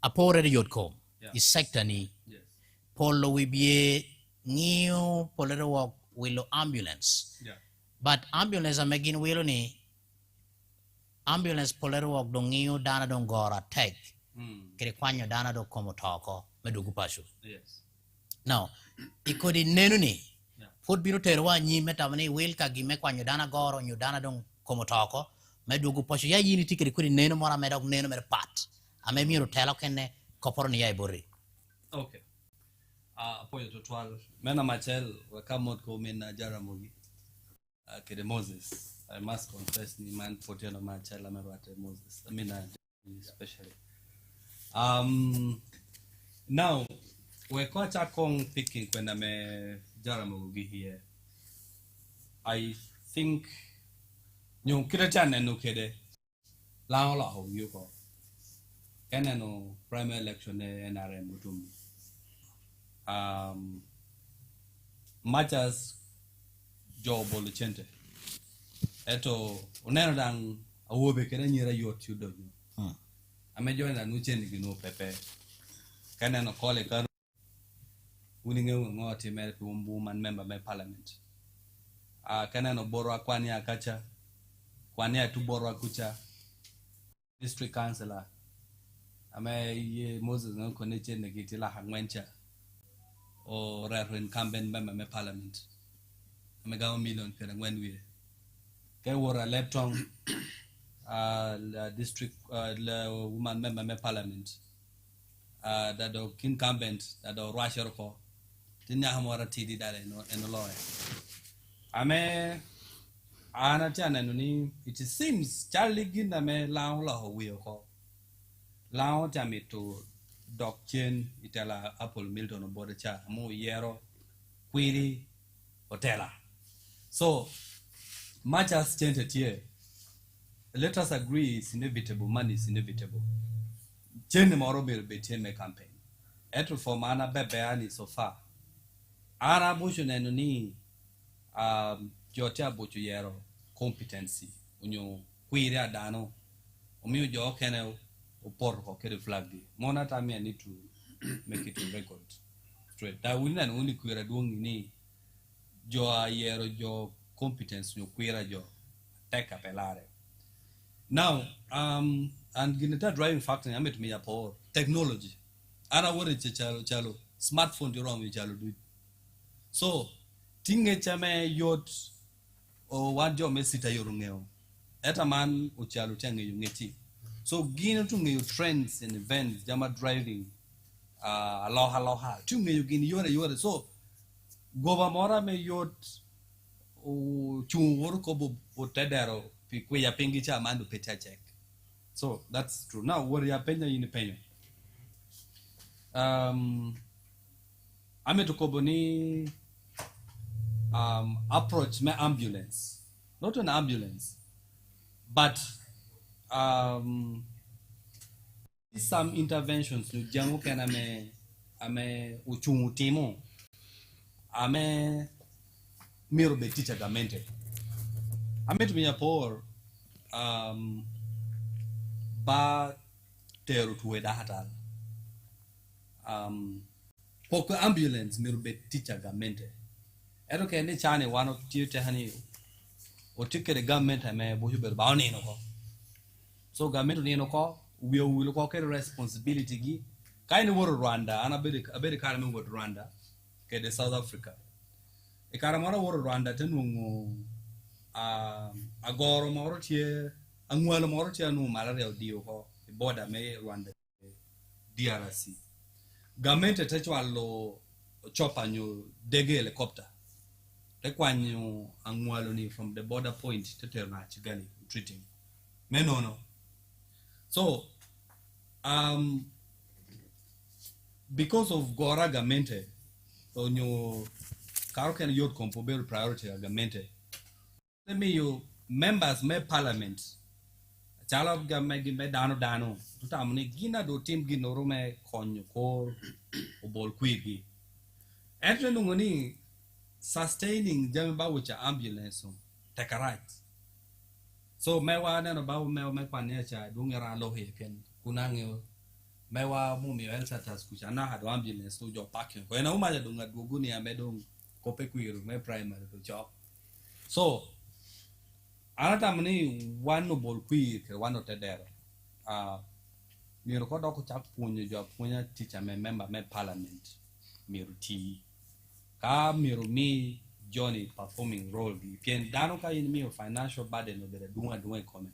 Speaker 12: apore de yotkom is sector ni polo wibie ngiu polero walk willow ambulance but ambulance amegin willow ni ambulance polero walk do ngiu dana don gora take kere kwanyo dana do komo toko medugu pashu now ikodi nenu ni put binu terwa nyi metamani wil ka gime kwanyo dana goro nyu dana don komo toko medugu pashu ya yini tikiri kuri nenu mora medok nenu mere pat ame miro telo kene koporo ni yai bori
Speaker 14: okay apoyo total mena machel wakamot ko mena Jaramogi kede Moses I must confess ni man poteno machel amerwate Moses especially now we kocha kong picking when I'm Jaramogi here I think nyong kirachan eno kede lao la ho yuko kenano primary election NRM mutum much as job oluchente eto uneno dang awobe kede nyira yot yudo ame joina nuchen gino pepe kana no kole kar uninge ngoti mere pumbu man member me parliament kana no borwa Kwania kacha Kwania tu borwa kucha district councillor ame ye Moses no koneche negitila hangwencha o rare incumbent member me parliament ame gawo million pera ngwenwe ke wora leptong the district the woman member me parliament that the incumbent that the Russia ko tinya hamora tidi dale no en law ame ana chana nuni it seems Charlie ginda me lao la ho wi ko lao tami to dok chen itala apple milton oboda cha mo yero kwiri hotela so much as chanted here let us agree it's inevitable money is inevitable chen moro be me campaign eto for mana bebe ani so far ara busho neno ni jotia bucho yero competency unyo kwiri adano omiyo jo kene opor ko kede flag di mona time I need to make it a record straight da wina no ni kwira duong ni jo yero jo competence no kwira jo take apelare now and gineta driving factor amet me apo technology ana wore chalo smartphone di rom chalo do so tinge chame yot o wadjo mesita yorungeo eta man o chalo tenge yungeti so gino tunge trends and events jama driving aloha tunge yugini yore so goba mora me yot o chungor ko bo tedero pikwe ya pengi cha mando peta check so that's true now what ya penya in penya ametokoboni approach my ambulance not an ambulance but some interventions no jango kana ame uchungu timo ame miro be teacher gamente ame to minya por ba teru tuwe da hatal poko ambulance miro be teacher gamente ero ke ne chane one of tite hani o tike de government ame bo hiber ba oni no ko so government ni no ko we will ko ke responsibility gi kaini woro Rwanda ana bede kala men woro Rwanda ke de South Africa e kara mara woro Rwanda tenungu agoro moro tie angwalo moro tie no malaria dio ko border me Rwanda DRC government tetwalo chopa nyu dege helicopter tekwanyu angwalo ni from the border point teterna chigali treating menono so because of Gora Gamente, on your Karokan Youth Compobel priority Gamente, let me you members may parliament. Chalab Gamagi Dano, Tutamuni Gina do Tim Ginorome Conyo Core Obol Quigi. Entering sustaining Jamba which are ambulance, take a right. So, Mewa and about Mepanecha, Dungera Lohe can Kunangio. Mewa mumi elsa taskuchana hado ambulance to job parking ko ena umaja dunga duguni amedong kopekwiru me primary to job so anata mni one bol kwi ke one otedero miro ko doko chap punyo job punya teacher me member me parliament miro ti ka miro mi Johnny performing role di pien dano ka in mi financial burden no bere dunga come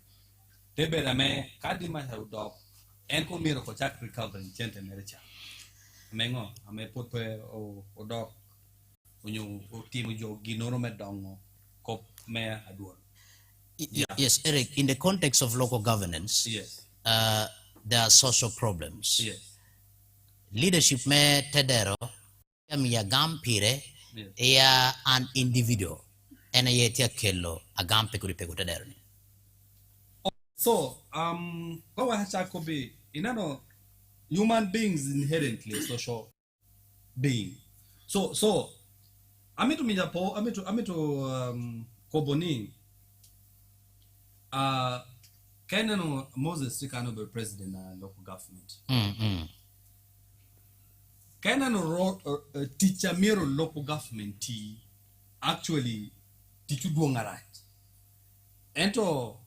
Speaker 14: tebera me kadima ha dok en ko miro ko chak recovering gente merecha mengo ame potpe o dok onyo o team jo ginoro medongo ko me adwor
Speaker 12: yes Eric, in the context of local governance,
Speaker 14: yes
Speaker 12: there are social problems.
Speaker 14: Yes.
Speaker 12: Leadership me tedero ya gampire
Speaker 14: Yes.
Speaker 12: ya an individual ena yetia kello agampe kuripego tedero ni.
Speaker 14: So, what was Jacobi? Inano, human beings inherently social being. So, amitu mijapo, amitu koboni. Kenano Moses President President local government. Kenano teacher miro local government actually teachu duonga right. Ento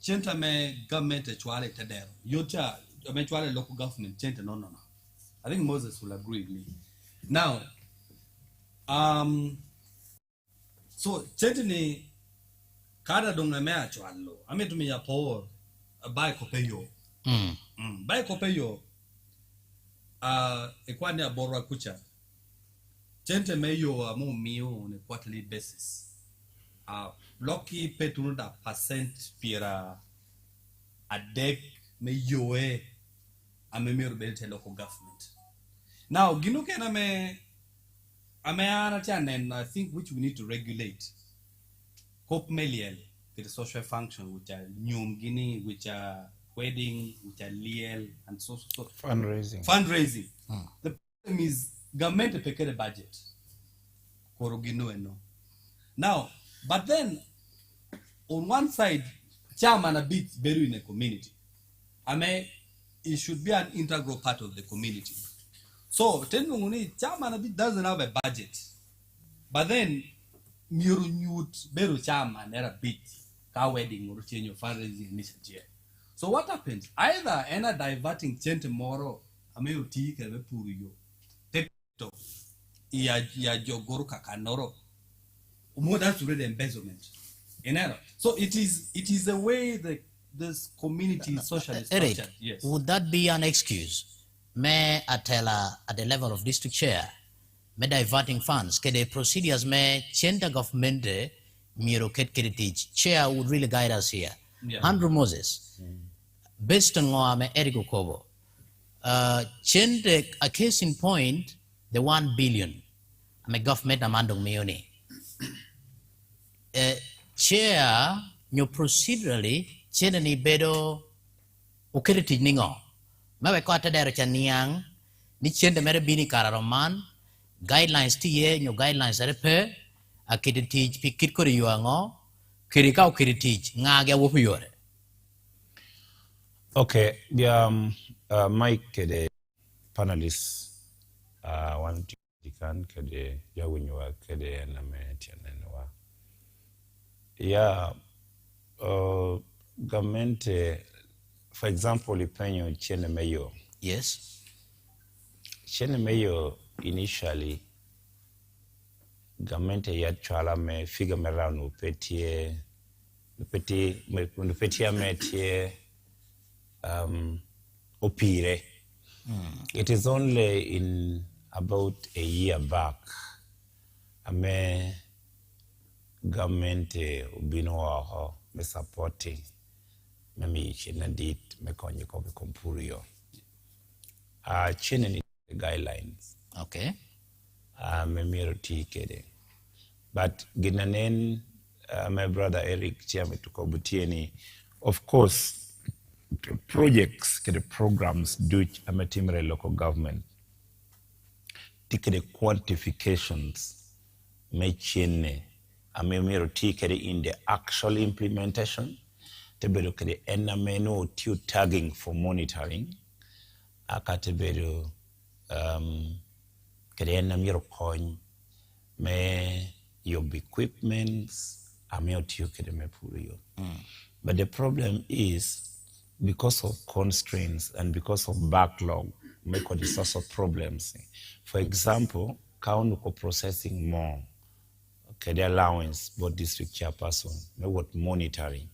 Speaker 14: Chenta me government actually tedero. Yota eventually local government chenta no. I think Moses will agree with me. Now, so chenta ni kada donga me actually lo. Ame to me ya power buy kopeyo. Buy kopeyo. Ekwani aborwa kucha. Chenta me yo mo mio on a quarterly basis. Lucky petunda percent pira a deck me yoe a member belte local government. Now ginuke na me and I think which we need to regulate. Cop meliel the social function which are nyum guinea, which are wedding, which are liel and so
Speaker 5: fundraising.
Speaker 14: The problem is government pay the budget. Korogino no. Now, but then, on one side, chairman a bit very in a community. It should be an integral part of the community. So, chairman a bit doesn't have a budget. But then, miru beru chairman era bit car wedding or change of fundraising initiative. So what happens? Either ena diverting chente moro ameuti kebe puriyo. Teto ya jogoro kakanoro. That's already embezzlement. So it is a way that this community is socially structured.
Speaker 12: Eric,
Speaker 14: yes.
Speaker 12: Would that be an excuse? May Atela at the level of district chair, may diverting funds, ke the procedures may change the government miro ket teach. Chair would really guide us here.
Speaker 14: Yeah.
Speaker 12: Andrew Moses, based on me Eric Okobo, change a case in point, the 1 billion. Me government amandong mioni. Chair, you procedurally, chair ni bedo ukiriti ningo. Mawe kwa tadero cha niyang, ni chair de mere bini kararoman, guidelines ti ye nyo guidelines are pe a kid teach pi kid ko yuango kiri ka kiri teach nga ga wo yore.
Speaker 13: Okay, Mike the panelists one can kede ya winywa kede na MTN yeah government for example ipenyo chene mayo.
Speaker 12: Yes.
Speaker 13: Chene mayo initially government yat chala me figure me round upetie metie opire. It is only in about a year back ame government ubino me supporting me chene dit me konye ko kompurio chene ni guidelines.
Speaker 12: Okay.
Speaker 13: Me miro tikede but ginanen my brother Eric Chiame tukobutieni of course projects the programs do amatimere local government take the quantifications mechene amemiro tikere in the actual implementation tebero kede enameno tu tagging for monitoring akatebero kede enamiro coin me your equipments ameo tu kede mepurio. But the problem is because of constraints and because of backlog, make the source of problems. For example, Kaunuko processing more, okay, the allowance, but district chairperson, what monitoring.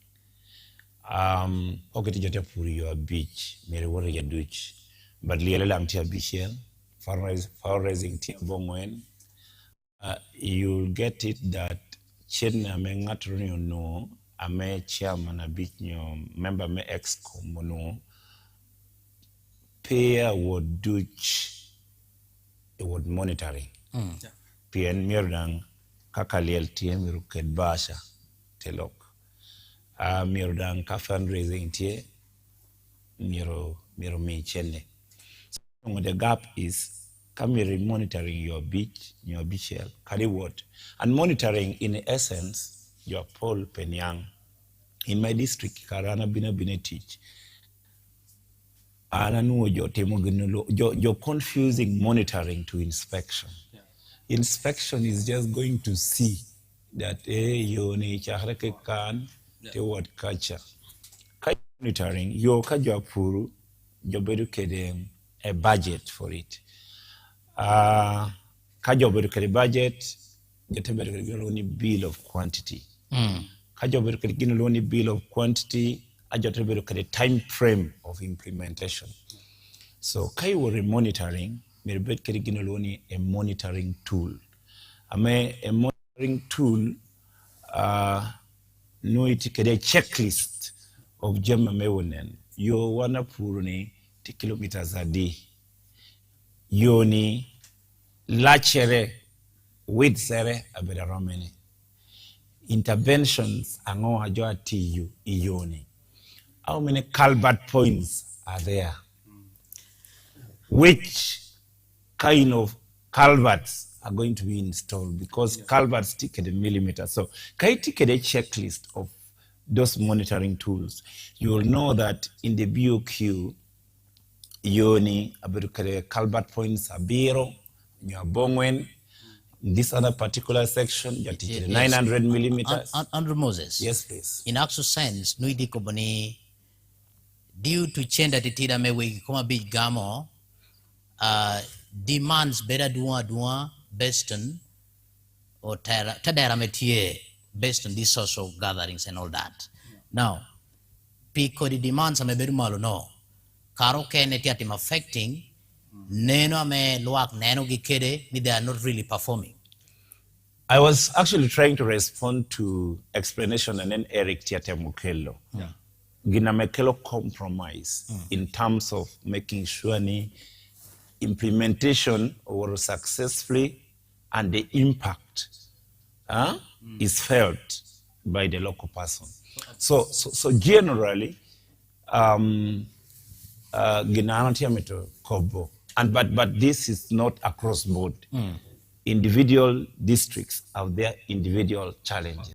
Speaker 13: Okay, to put your beach, mere what you do, but Lira lang tia beach fundraising tia bomwen. You'll get it that Chena mengatronyo no. Ame chairman a bit nyo member me excom no pay would do would monitoring. PN mirdang kakaliel tie miruked basha telok. Mirdang ka fundraising tie miro mi chene. So the gap is Kamiri monitoring your beach shell, carry what? And monitoring in essence your Paul Penyang. In my district, Karana Bina teach. You're confusing monitoring to inspection. Yeah. Inspection is just going to see that you need can what culture. Monitoring, you kajapuru, you're educating a budget for it. Kajob educated budget, you only bill of quantity. Kajob educated only bill of quantity, I just a time frame of implementation. So kai were monitoring, meribet keriginaloni a monitoring tool. A monitoring tool no it a checklist of Gemma Mewonen. You wanna puruni 2 kilometers a day. Yoni lachere with sere abeda romani. Interventions ango ajoa TU ioni. How many culvert points are there? Which kind of culverts are going to be installed? Because culverts take a millimeter. So kai take a checklist of those monitoring tools. You will know that in the BOQ, yoni abirukare culvert points abiro, nyabongwen. This other particular section, you teach 900 millimeters.
Speaker 12: Andrew Moses.
Speaker 13: Yes, please.
Speaker 12: In actual sense, nuidi kobani due to change that itida mewe koma big gamo demands better dua based on or tadera metier based on these social gatherings and all that. Now, pico the demands ame beru malo no. Karo kene tiatim affecting neno ame luak neno gikede ni they are not really performing.
Speaker 13: I was actually trying to respond to explanation and then Eric Tiatemukelo. Yeah. Ginamekelo compromise in terms of making sure ni implementation was successfully and the impact is felt by the local person. So generally, ginanatiameto kobo, and but this is not across board. individual districts have their individual challenges.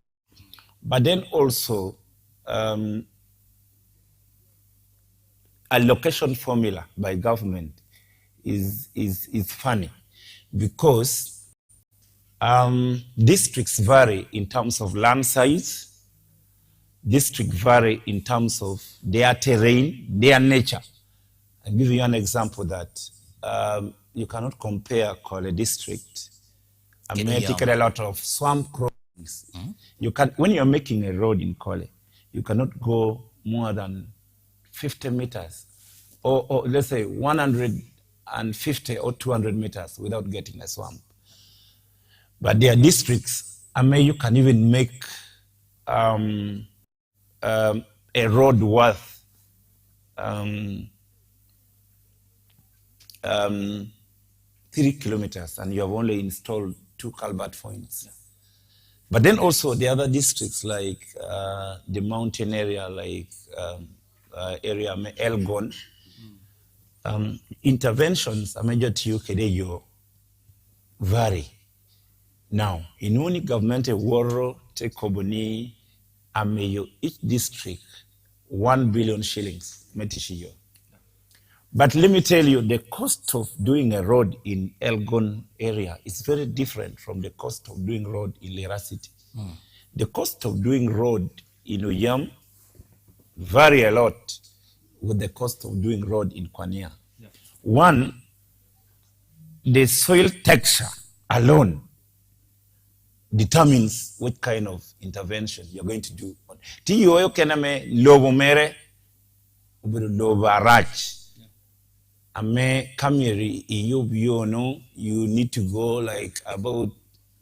Speaker 13: But then also, allocation formula by government is funny because districts vary in terms of land size, districts vary in terms of their terrain, their nature. I'll give you an example that you cannot compare Kole district. I may take a lot of swamp crossings. You can, when you're making a road in Kole, you cannot go more than 50 meters or let's say 150 or 200 meters without getting a swamp. But there are districts, I mean, you can even make a road worth 3 kilometers and you have only installed 2 culvert points. But then also the other districts like the mountain area, like area Elgon, interventions are major to you vary. Now, in only government Woro, take Koboni, Ameyo, each district 1 billion shillings, Metishiyo. But let me tell you, the cost of doing a road in Elgon area is very different from the cost of doing road in Lira City. The cost of doing road in Uyam vary a lot with the cost of doing road in Kwania. One, the soil texture alone determines what kind of intervention you're going to do. Tiyo kename lobo mere, lobo arach. Ame kamiri iyubiono, you need to go like about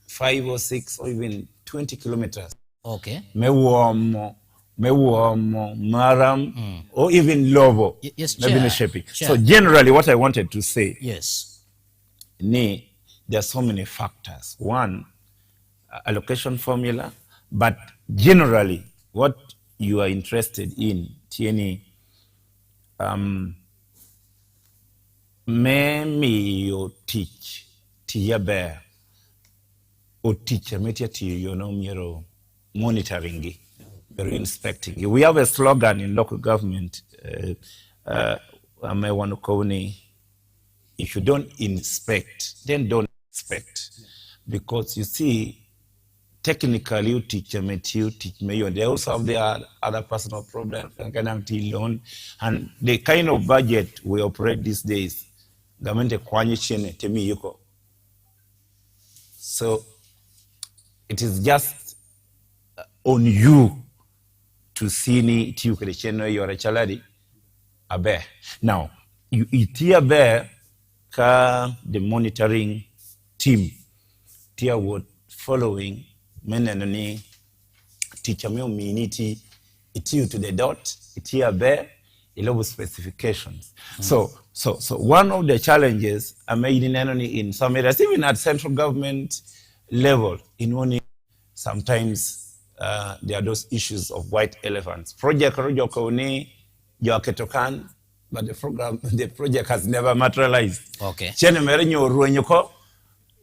Speaker 13: 5 or 6 or even 20 kilometers.
Speaker 12: Okay.
Speaker 13: Mewomo, Maram, or even Lobo.
Speaker 12: Yes,
Speaker 13: Chair. So generally what I wanted to say,
Speaker 12: yes,
Speaker 13: there are so many factors. One, allocation formula, but generally what you are interested in, TNE, me you teach, tia bear, or teacher, metia to you know, miro monitoring, inspecting. We have a slogan in local government, I may want to call it, if you don't inspect, then don't expect. Because you see, technically you teach me, and they also have their other personal problems, loan, and the kind of budget we operate these days, government Kwania temi yuko. So it is just on you to see ni tiu kele you're a chaladi abe. Now, you itia bear ka the monitoring team tia would following menenoni teacher me miniti itiu to the dot itia bear level specifications. So one of the challenges are made in some areas, even at central government level, in only sometimes there are those issues of white elephants. Project Rojokoni, Joaketokan, but the project has never materialized.
Speaker 12: Okay.
Speaker 13: Chene merenyo ruenyoko,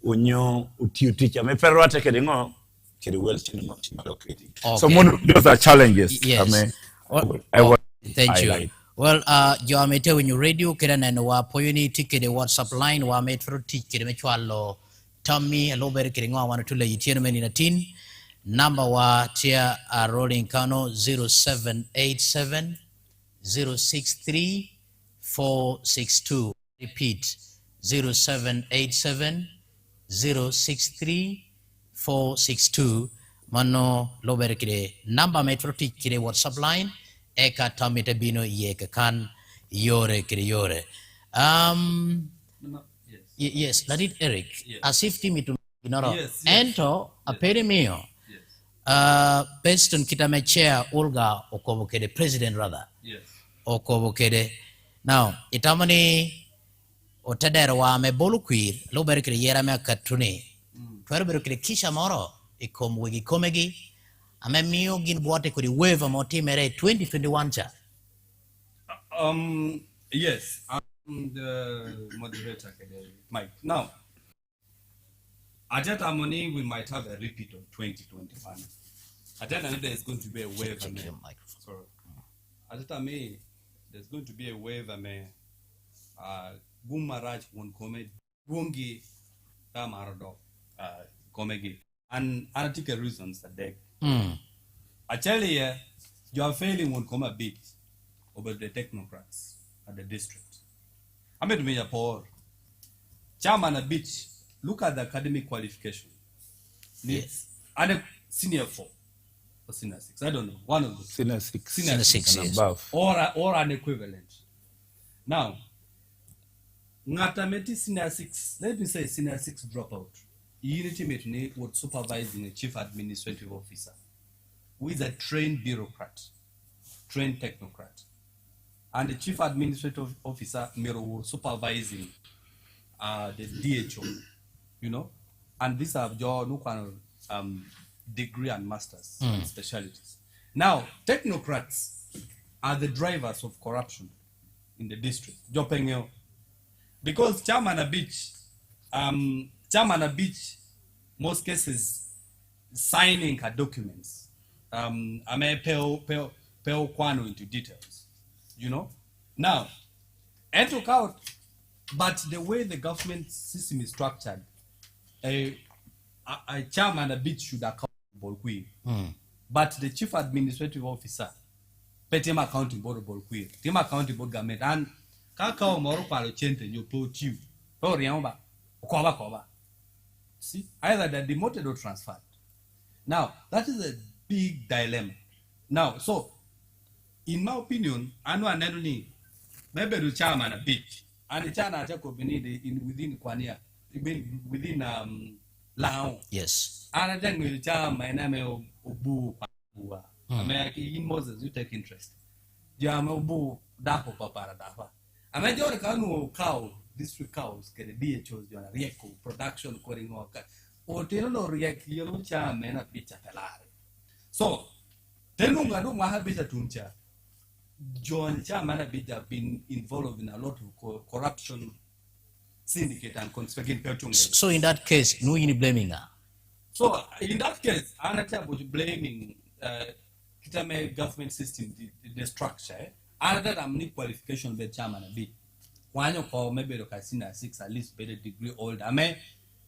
Speaker 13: unyo utiuticha me perwate kedingo, kedi well chinimo chimalocating. So those are challenges.
Speaker 12: Yes. Thank you. Well, Joamete when you radio kera na wa poyuni tikede WhatsApp line wa metro tikede mechwalo Tommy a lober kiringo wana tule yitieno meni na tin number wa tia rolling kano 0787 063 462. Repeat 0787 063 462. Mano lober kide number metro tikede WhatsApp line. Eka tamita bino yeka kan yore kiri yore. Yes, let it Eric. Yes. As if timitu binoro. Yes. Ento apere mio. Based on kitame chair ULGA okobokede president rather. Yes. Okobokede. Now itamani otadera wa me bolukwir lo berkere yera me katune. Twere berkere kisha moro ikomwegi komegi. Ame mio gin boate kuri waiver moti mere 2021 cha.
Speaker 14: Yes, I'm the moderator, Mike. Now, At that time, we might have a repeat of 2025. At that time, there's going to be a wave. Sorry. At that time, there's going to be a wave. Gumaraj won't come. Gungi Tamarado Komegi. And analytical reasons that they. I tell you, you are failing won't come a bit over the technocrats at the district. I made me a poor chairman a bit. Look at the academic qualification. Yes. And a senior 4 or senior 6. I don't know. One of the
Speaker 13: Senior 6.
Speaker 14: Senior 6
Speaker 13: and
Speaker 14: yes.
Speaker 13: above.
Speaker 14: Or an equivalent. Now, Ngatameti senior 6, let me say senior 6 dropout. Unity Metne would supervising a chief administrative officer who is a trained bureaucrat, trained technocrat. And the chief administrative officer Miro supervising the DHO, you know, and these are your no kind of degree and masters specialties. Now, technocrats are the drivers of corruption in the district. Because chairman a beach, most cases signing her documents. I may pay Kwano into details, you know. Now, I took out, but the way the government system is structured, a chairman a bit should account Bolquir. But the chief administrative officer, Petem accounting board Bolquir, Tim accounting board government, and Kakao Morocco Chente, you put you, or Yamba, Koba. See, either they're demoted or transferred. Now, that is a big dilemma. Now, so, in my opinion, I know maybe the chairman a bit, and the chairman within Kwania, within Lao.
Speaker 12: Yes.
Speaker 14: And I think the chairman, my name Obu, American Moses, you take interest. Jamobu, Dapo Papa, Dapa. I mean, you can't cow, district cows, get a DHOs, you are production, calling worker, or Tino react, you chairman a pizza pelare. So, Tenunga no Mahabita Tuncha, John Chairman have been involved in a lot of corruption, syndicate, and conspiracy.
Speaker 12: So, in that case, no you blaming her.
Speaker 14: So, in that case, Anata was blaming Kitame government system, the structure. Another than qualification by chairman a bit. One of our maybe the casino 6 at least better degree older. I mean,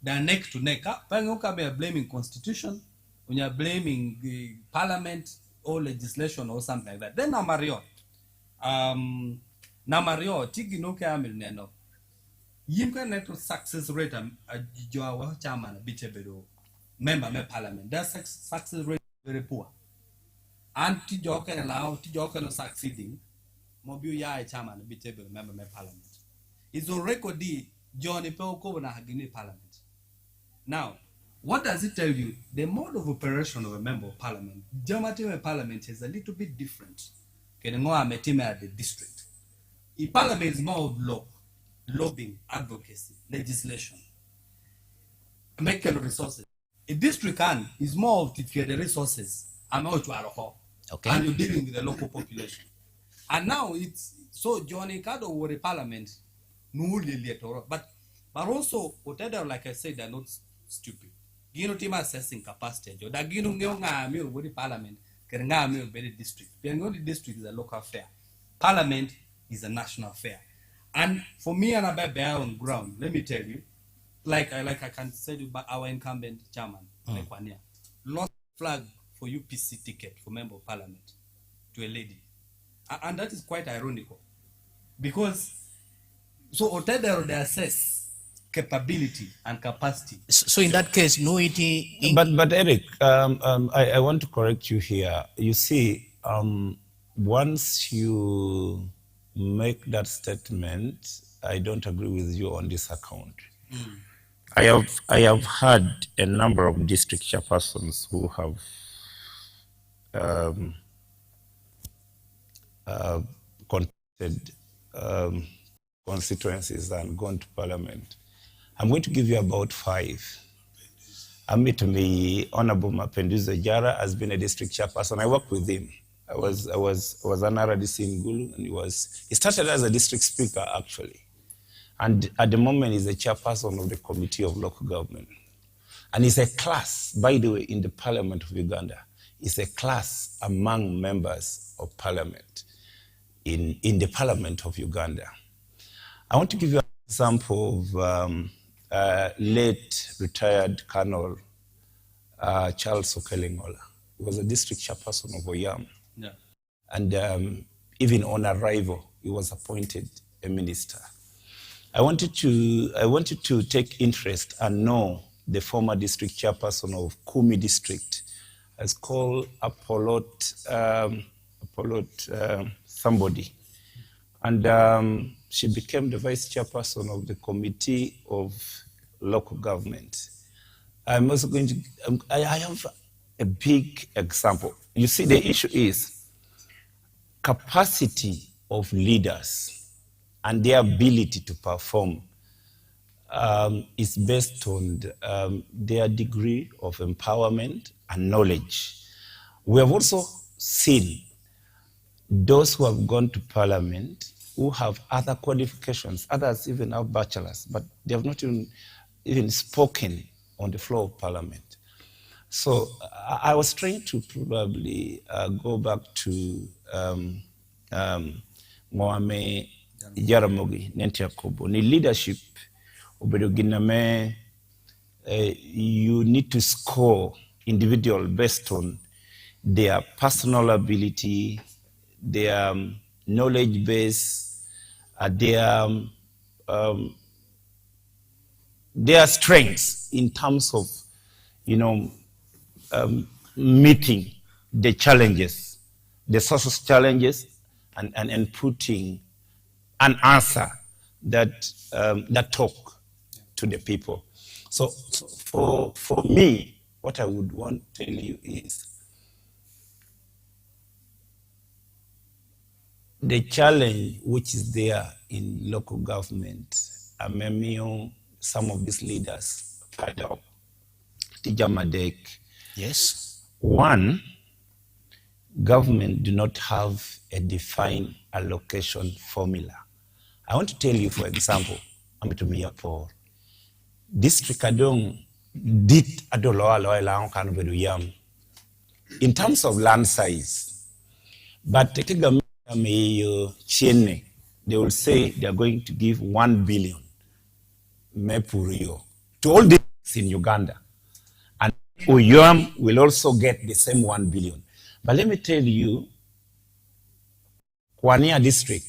Speaker 14: they're neck to neck. Pengoka be blaming constitution, when you're blaming the parliament or legislation or something like that. Then Namario. Namario, Tiginoka Amilneno. You can let success rate a chairman a bit member of parliament. That success rate very poor. And Tijoka allow Tijoka succeeding. Mobu ya chairman be table member of parliament. It's on record Johnny Pelko na Hagini parliament. Now, what does it tell you? The mode of operation of a member of parliament, German parliament is a little bit different. At the district. A parliament is more of law, lobbying, advocacy, legislation, making resources. A district is more of the resources. Okay. And you're dealing with the local population. And now it's so Johnny Kado were a parliament, but also whatever, like I said, they're not stupid. Gino Tima assessing capacity. That Gino Nyonga with the parliament, Keranga very district. The district is a local affair. Parliament is a national affair. And for me and I bear on ground, let me tell you, like I can say you, but our incumbent chairman, Kwania, lost flag for UPC ticket for member of parliament to a lady. And that is quite ironical, because so whatever they assess capability and capacity.
Speaker 12: So in that case, no it.
Speaker 13: But Eric, I want to correct you here. You see, once you make that statement, I don't agree with you on this account. I have had a number of district chairpersons who have contested constituencies and gone to parliament. I'm going to give you about 5. Me, Honorable Mapenduzo Jara has been a district chairperson. I worked with him. I was an RDC in Gulu, and he started as a district speaker actually, and at the moment he's the chairperson of the Committee of Local Government. And it's a class, by the way, in the Parliament of Uganda. It's a class among members of Parliament in the Parliament of Uganda. I want to give you an example of late retired Colonel Charles Okelengola. He was a district chairperson of Oyam.
Speaker 14: Yeah.
Speaker 13: And even on arrival, he was appointed a minister. I wanted to take interest and know the former district chairperson of Kumi district. It's called Apolot somebody. And she became the vice chairperson of the Committee of Local Government. I'm also going to, I have a big example. You see, the issue is capacity of leaders and their ability to perform is based on their degree of empowerment and knowledge. We have also seen those who have gone to parliament who have other qualifications, others even have bachelors, but they have not even spoken on the floor of parliament. So I was trying to probably go back to Okwir Jaramogi Nentiakobo. Ni leadership, you need to score individual based on their personal ability, their knowledge base, their strengths in terms of, meeting the challenges, the social challenges, and putting an answer that talk to the people. So for me, what I would want to tell you is the challenge which is there in local government, some of these leaders, Tijamadek.
Speaker 12: Yes.
Speaker 13: One, government do not have a defined allocation formula. I want to tell you, for example, for district adong dit adoloa in terms of land size, but they will say they are going to give 1 billion to all districts in Uganda. And Oyam will also get the same 1 billion. But let me tell you, Kwania district,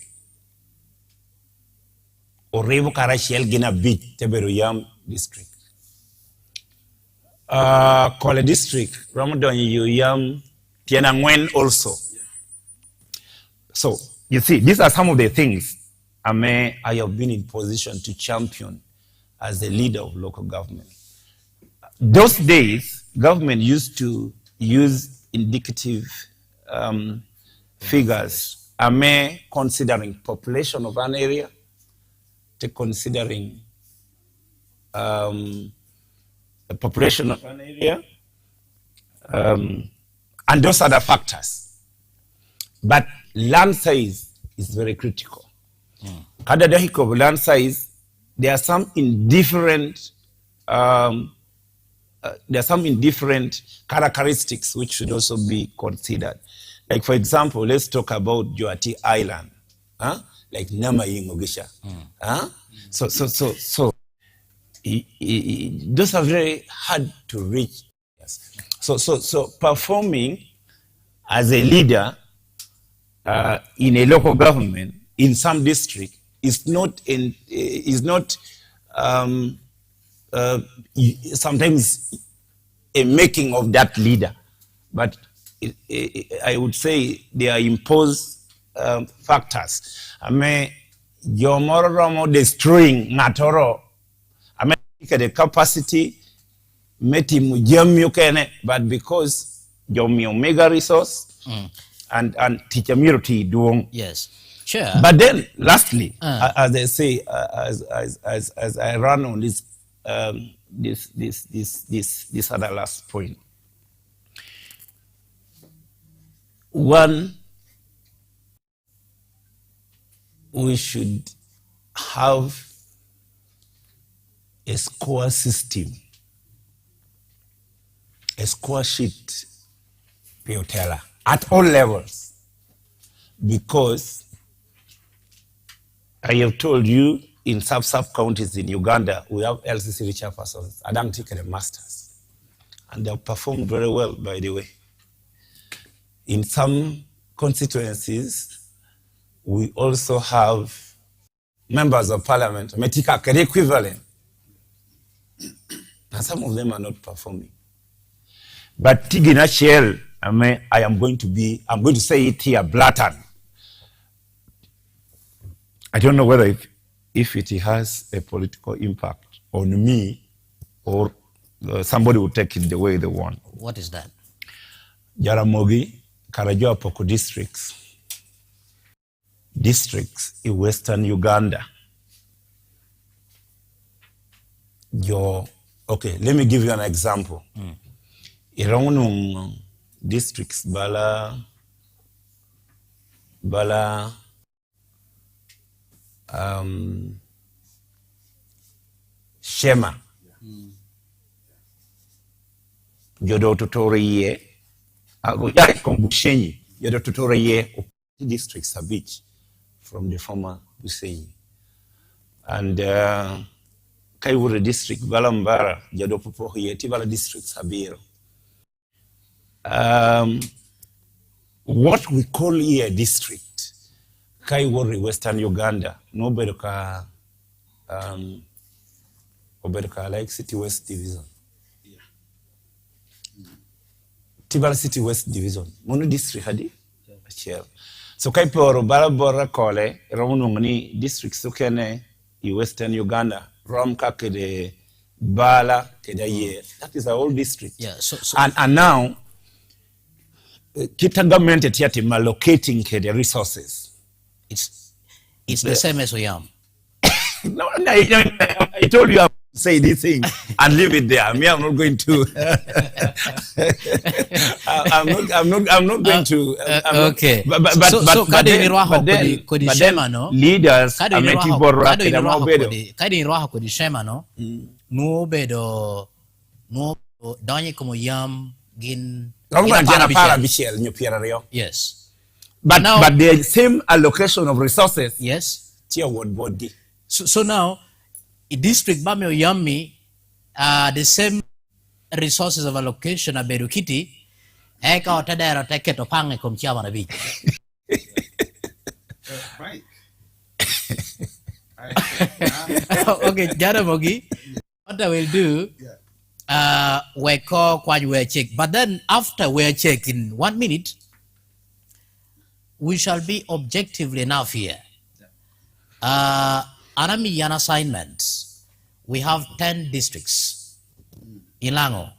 Speaker 13: Orevo Karashiel Gina Beach, Teberuyam district. Kole district, Ramadan Yuyam, Tianangwen also. So, you see, these are some of the things I have been in position to champion as the leader of local government. Those days, government used to use indicative figures, considering population of an area, to considering the population of an area, and those other factors. But land size is very critical. Kadadahiko of land size, there are some indifferent characteristics which should also be considered. Like, for example, let's talk about Joati Island, like Namayi Mogisha. So those are very hard to reach. So performing as a leader in a local government in some district is not sometimes a making of that leader, but I would say they are imposed factors. Yomoro destroying Natoro. The capacity, but because your mega resource and teacher miroti doing.
Speaker 12: Yes. Sure.
Speaker 13: But then, lastly, as I say, as I run on this other last point, one, we should have a score system a score sheet Piotella at all levels, because I have told you in sub counties in Uganda, we have LCC chairpersons. I don't take a masters, and they have performed very well, by the way. In some constituencies, we also have members of parliament, Metika equivalent, and some of them are not performing. But Tigina Shell, I'm going to say it here blatant. I don't know whether if it has a political impact on me or somebody will take it the way they want.
Speaker 12: What is that?
Speaker 13: Jaramogi, Karajoa Poko districts in Western Uganda. Okay, let me give you an example. Around districts, Bala, Shema, Jodo Tutoriye, Agoya Kombushenyi, Jodo Tutoriye, districts a beach from the former Busenyi. And Kaiwure district, Balambara, Jodo Pupohiye, Tibala district Sabiro. What we call here district, Kaiwure, Western Uganda, nobody ka like City West Division. Tibala City West Division. Mono district hadi? Yeah. So Kaiporo, Balabora Kole, Ramunungani district Sukene, Western Uganda, Ramka Kede, Bala Kedaye. That is our whole district.
Speaker 12: Yeah. So
Speaker 13: and now, Kita government at Yatim allocating the resources.
Speaker 12: It's the same as Oyam.
Speaker 13: No, I told you I would say this thing and leave it there. Me, I'm not going to. I'm not going to.
Speaker 12: Okay.
Speaker 13: But then leaders are making borrow.
Speaker 12: Kadi roha kodi shema no. No bedo donye como yam gin. Yes.
Speaker 13: But the same allocation of resources.
Speaker 12: Yes.
Speaker 13: Tier word body.
Speaker 12: So now, district Bamio Yami, the same resources of allocation of Berukiti, Eka or Tadera take it or Pang come Chiamana Beach.
Speaker 15: Right.
Speaker 12: Okay, Jaramogi, what I will do, we call Kwania check. But then after we check in 1 minute, we shall be objectively enough here. Aramian assignments. We have 10 districts in Lango,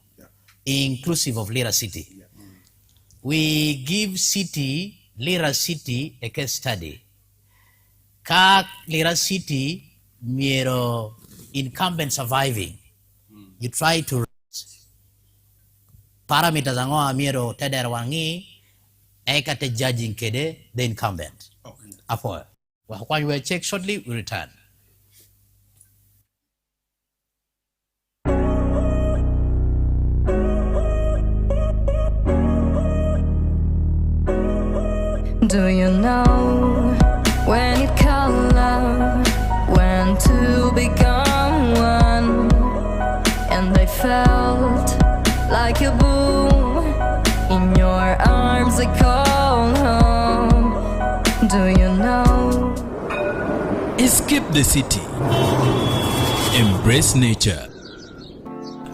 Speaker 12: inclusive of Lira City. We give Lira City a case study. Ka Lira City, miro incumbent surviving. You try to parameters angoa miro teder wangi ekate judging kede the incumbent. Apo. When we check shortly, we return.
Speaker 11: Do you know when it called love, when two become one, and I felt like a boom in your arms, I call home. Do you know?
Speaker 1: Escape the city, embrace nature,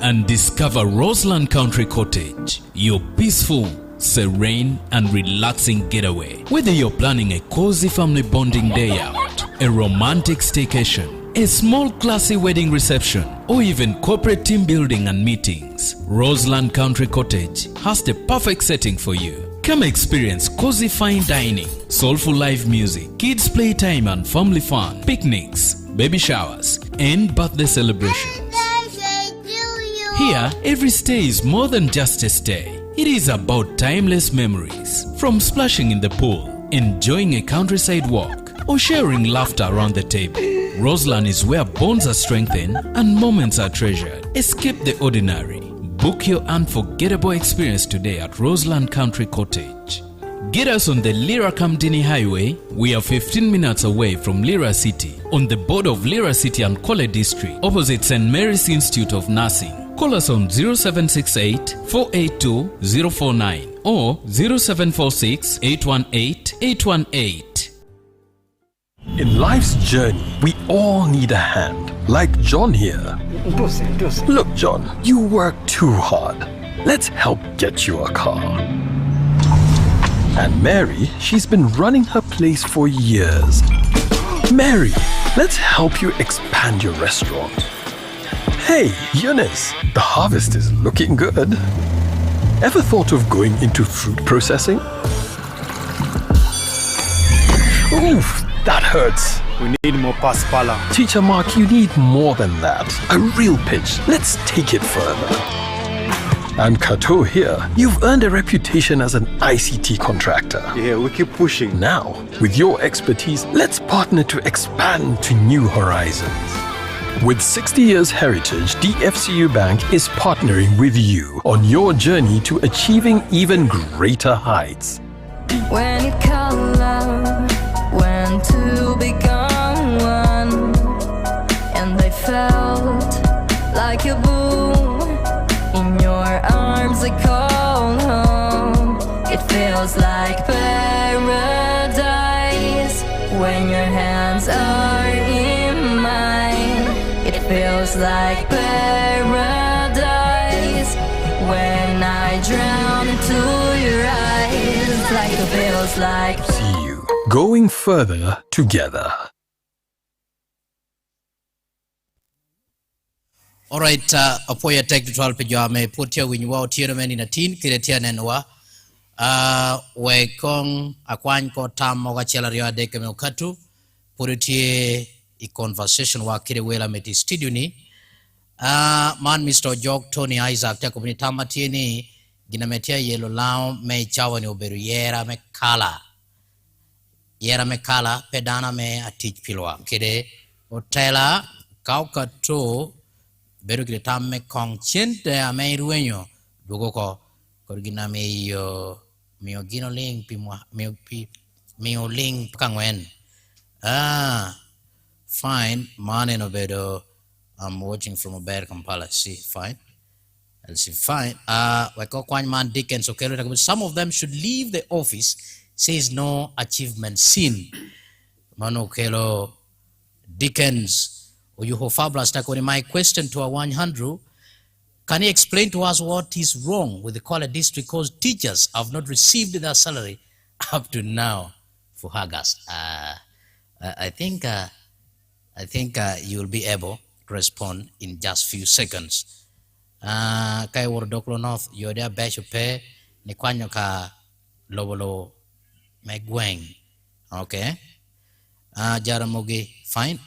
Speaker 1: and discover Rosland Country Cottage, your peaceful, serene and relaxing getaway. Whether you're planning a cozy family bonding day out, a romantic staycation, a small classy wedding reception, or even corporate team building and meetings, Rosland Country Cottage has the perfect setting for you. Come experience cozy fine dining, soulful live music, kids playtime and family fun, picnics, baby showers, and birthday celebrations. Here, every stay is more than just a stay. It is about timeless memories. From splashing in the pool, enjoying a countryside walk, or sharing laughter around the table. Rosland is where bonds are strengthened and moments are treasured. Escape the ordinary. Book your unforgettable experience today at Rosland Country Cottage. Get us on the Lira Kamdini Highway. We are 15 minutes away from Lira City, on the border of Lira City and Kole District, opposite St. Mary's Institute of Nursing. Call us on 0768 482 049 or 0746 818 818.
Speaker 2: In life's journey, we all need a hand, like John here. Look, John, you work too hard. Let's help get you a car. And Mary, she's been running her place for years. Mary, let's help you expand your restaurant. Hey, Eunice, the harvest is looking good. Ever thought of going into fruit processing? Oof, that hurts.
Speaker 7: We need more paspala.
Speaker 2: Teacher Mark, you need more than that. A real pitch. Let's take it further. And Kato here, you've earned a reputation as an ICT contractor.
Speaker 7: Yeah, we keep pushing.
Speaker 2: Now, with your expertise, let's partner to expand to new horizons. With 60 years heritage, DFCU Bank is partnering with you on your journey to achieving even greater heights.
Speaker 11: When it color, when two become one, and they felt like a boom in your arms, they call home. It feels like paradise when your hands are in mine. It feels like paradise when I drown into your eyes. Like it feels like.
Speaker 2: See you going further together.
Speaker 12: Alright, apoya tek tutal pejame putia winwa tiere meni na tin kiretia nenwa. We kong akwany ko tam moga chela rio adeke me ukatu puritie I conversation wa kire wela meti studio ni. Man Mr. Jog Tony Isaac te kumini tamatie ni gina metia yelo lao me chawa ni oberu yera me kala. Yera me kala pedana me atich pilwa. Kide hotela kauka to beru kide tam me kong chente ame ruenyo dugo ko korgina me yo mio gino ling pimwa mio ling kangwen. Fine, mane no bedo. I'm watching from a bear Kampala. See, fine. I'll see, fine. Man Dickens, okay, some of them should leave the office. Says no achievement seen. Mano Kelo Dickens, or you have fabulous. My question to our Andrew, can you explain to us what is wrong with the Kole district? Because teachers have not received their salary up to now for Hagas. I think you'll be able to respond in just few seconds. Kai wor doklo north yoda basho pe ni kwanyo ka lobolo megweng. Okay. Jaramogi fine.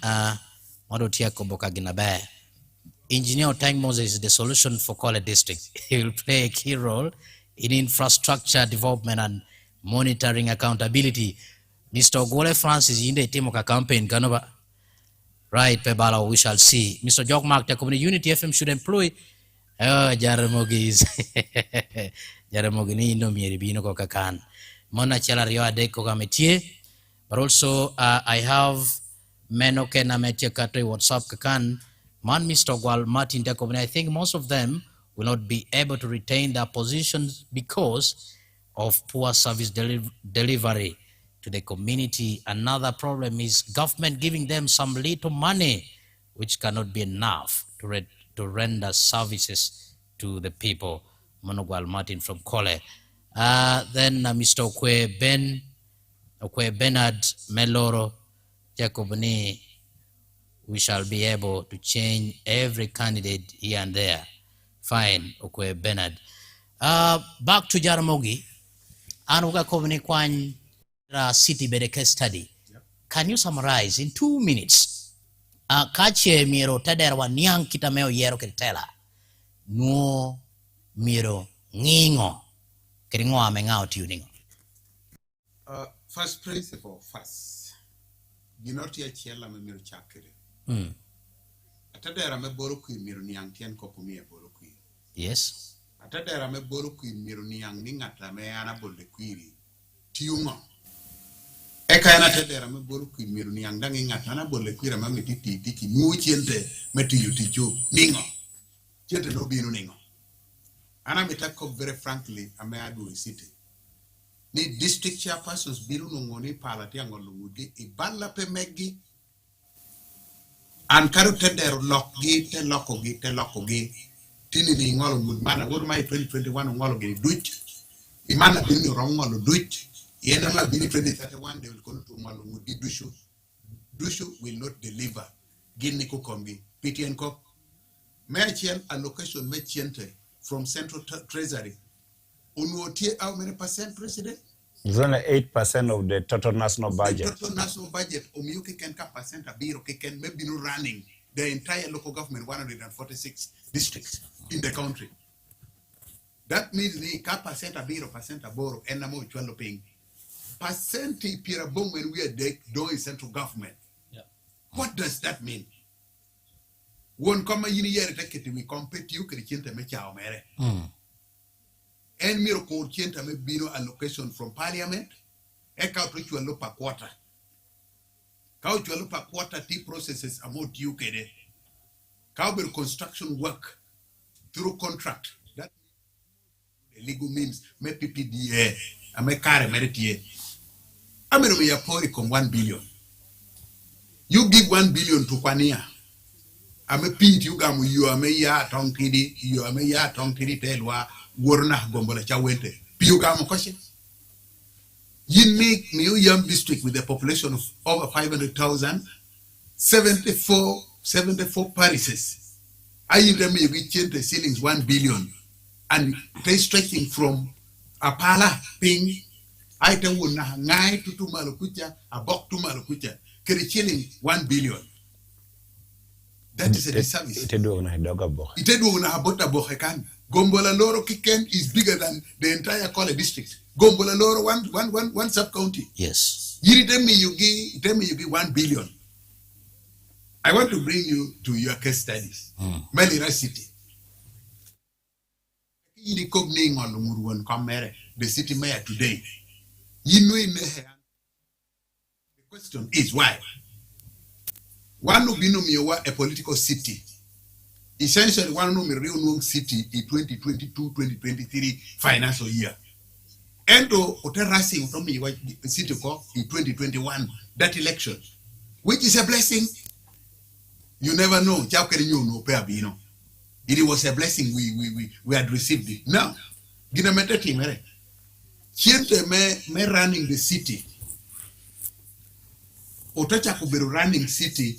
Speaker 12: Madotia koboka ginabe. Engineer Andrew Moses is the solution for Kole district. He will play a key role in infrastructure development and monitoring accountability. Mr. Ogwal Francis in the team of campaign kanova. Right, Pebala, we shall see. Mr. Jog Mark, the community Unity FM should employ Jaramogi is Jaramogi ni no miribino kokakan. Mona chela rio ade kokametie. But also I have Menoke na metie kato WhatsApp kakan. Man Mr. Ogwal Martin the community. I think most of them will not be able to retain their positions because of poor service delivery to the community. Another problem is government giving them some little money, which cannot be enough to render services to the people. Monogwal Martin from Kole. Then Mr. Okwir Bernard Meloro Jacobani, we shall be able to change every candidate here and there. Fine, Okwir Bernard. Back to Jaramogi. Anuga Kovani Kwan City Bedeke study. Yep. Can you summarize in 2 minutes? Kache miro taderwa niang kitameo yero ketela. No miro ngingo. Keringo amengao tuningo.
Speaker 15: First principle, first. Ginoti ya chiela me miro chakere. Atadera me borokui miro niang tien kopo miye borokui.
Speaker 12: Yes.
Speaker 15: Atadera me boro ku miru ni yang ni ngata me ana bolle kwiri. Tiungo. Eka yana tadera me boro ku miru ni yang dangi ngata ana bolle kwira ma metiti tiki mu chiente meti yuticho ningo. Chiente no binu ningo. Ana metako very frankly ame adu city. Ni district chairpersons biru ngoni palati angolungugi iballa pe meggi an karu tedero lokgi te lokogi tini ni ngolo ngud mana wor mai 2021 ngolo gi duch imana binu rongolo duch yena la binu 2031 they will come to ngolo ngudi dushu will not deliver ginni ko kombi PTN ko merchant allocation merchant from central treasury unuotie how many percent, President?
Speaker 13: It's only 8% of the total national budget.
Speaker 15: The total national budget, Omiyuki can percent a biro, can maybe no running the entire local government, 146 districts in the country. That means the percent a biro, percent a boro, and a more paying. Percent pirabong when we are doing central government. Yeah. What does that mean? One common year, we compete you, Christian Mecha Mere. And miracle change me biro allocation from parliament. E ka to chulo per quarter. Ka chulo per quarter T processes about UKD. Ka be construction work through contract. That the legal means me PPDA. Ame kare meritier. Ame no ya pori com 1 billion. You give 1 billion to Kwania. Ame pint you gamu you ame ya tongkidi you ame ya tongkidi telwa. Warna Gombola Chawente. Piugamo question. You make New Yam district with a population of over 500,000, 74 parishes. I even may change the ceilings 1 billion and they stretching from Apala Ping. I tell you na ngai to Malukucha, a bok to Malukucha, chilling 1 billion. That is a disservice. It do na habota bohekan. Gombola Loro Kiken is bigger than the entire Kole district. Gombola Loro one sub-county.
Speaker 12: Yes.
Speaker 15: You tell me you give 1 billion. I want to bring you to your case studies. Lira City. The city mayor today. The question is why? One of a political city. Essentially, one of the real city in 2022-2023 financial year. And racing from me city call in 2021, that election, which is a blessing. You never know. It was a blessing we had received it. Now, gina metati mere. Chiente me running the city. Otacha kuberu running city.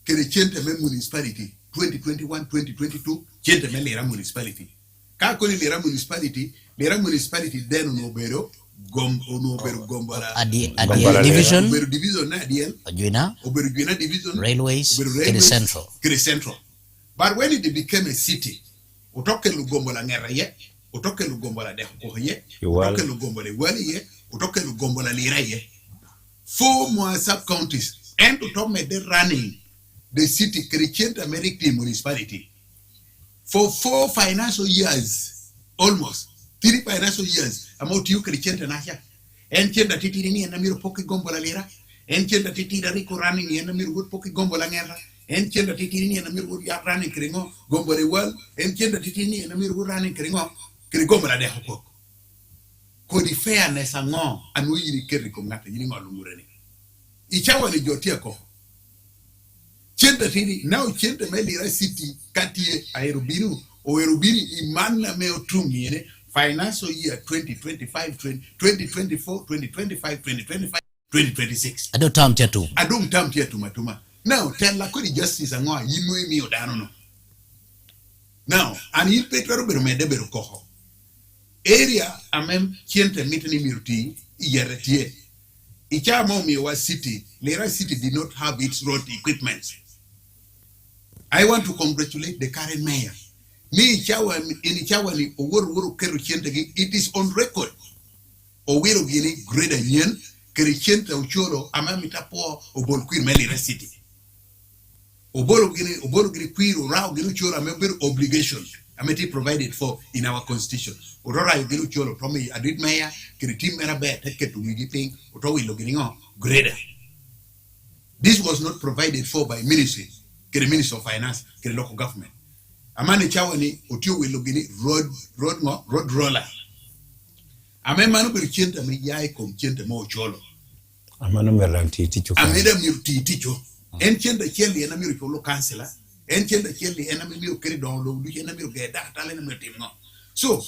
Speaker 15: Kere chiente me municipality. 2021-2022, chiente me Lira municipality. Kakoli Lira municipality then onobero Gombola.
Speaker 12: Adiel division.
Speaker 15: Oberu division na Adiel. Oberu Juina division.
Speaker 12: Railways. Kere Central.
Speaker 15: But when it became a city, utoke Lugombola ngeraye, utoke Lugombola dehoye, utoke Lugombola waliye, utoke Lugombola Liraye. 4 more sub-counties and utoke de running the city Christian American municipality for 4 financial years, almost 3 financial years. About you Christian Tanasha, and Chenda Titini and Namir Poki Gombola Lira, and Chenda Titida Rico running and Namir Wood Poki Gombola Nera, and Chenda Titini and Namir Wood running Kringo, Gombole well, and Chenda Titini and Namir Wood running Kringo, Krigombola de Hoko. Could the fairness and more, and we carry Comata, you know, Lumurani. Ichawali Jotiako. Chenda tini now chenda Lira city katie aerubinu o erubini imana meo tumi financial year 2025 2024 2025 2025 2026
Speaker 12: adom tam
Speaker 15: tiatu matuma now tell la kodi justice angwa yinu mi odano no now and il petro beru medeberu koho area amem chenta mitani miruti yeretie ichamo mi wa city Lira city did not have its road equipment. I want to congratulate the current mayor. It is on record. Owero gini grade yen kerechente uchoro amamita po obolkwir Lira city. Obolo gini kwiro rao gini uchoro ameber obligation. Ameti provided for in our constitution. Urora yugilu cholo promi adit maya kiritim era be take to wigi ping utowi loginingo greater. This was not provided for by ministry, the Minister of Finance, the local government. Amani chawani utio we logini road roller. Ame manu bir chente me yai kom chente mo cholo.
Speaker 13: Amanu meranti ticho.
Speaker 15: Ameda mi ticho. En chente cheli ena mi cholo councillor. En chente cheli ena mi keri don lo du ena mi geda tale na mi timno. So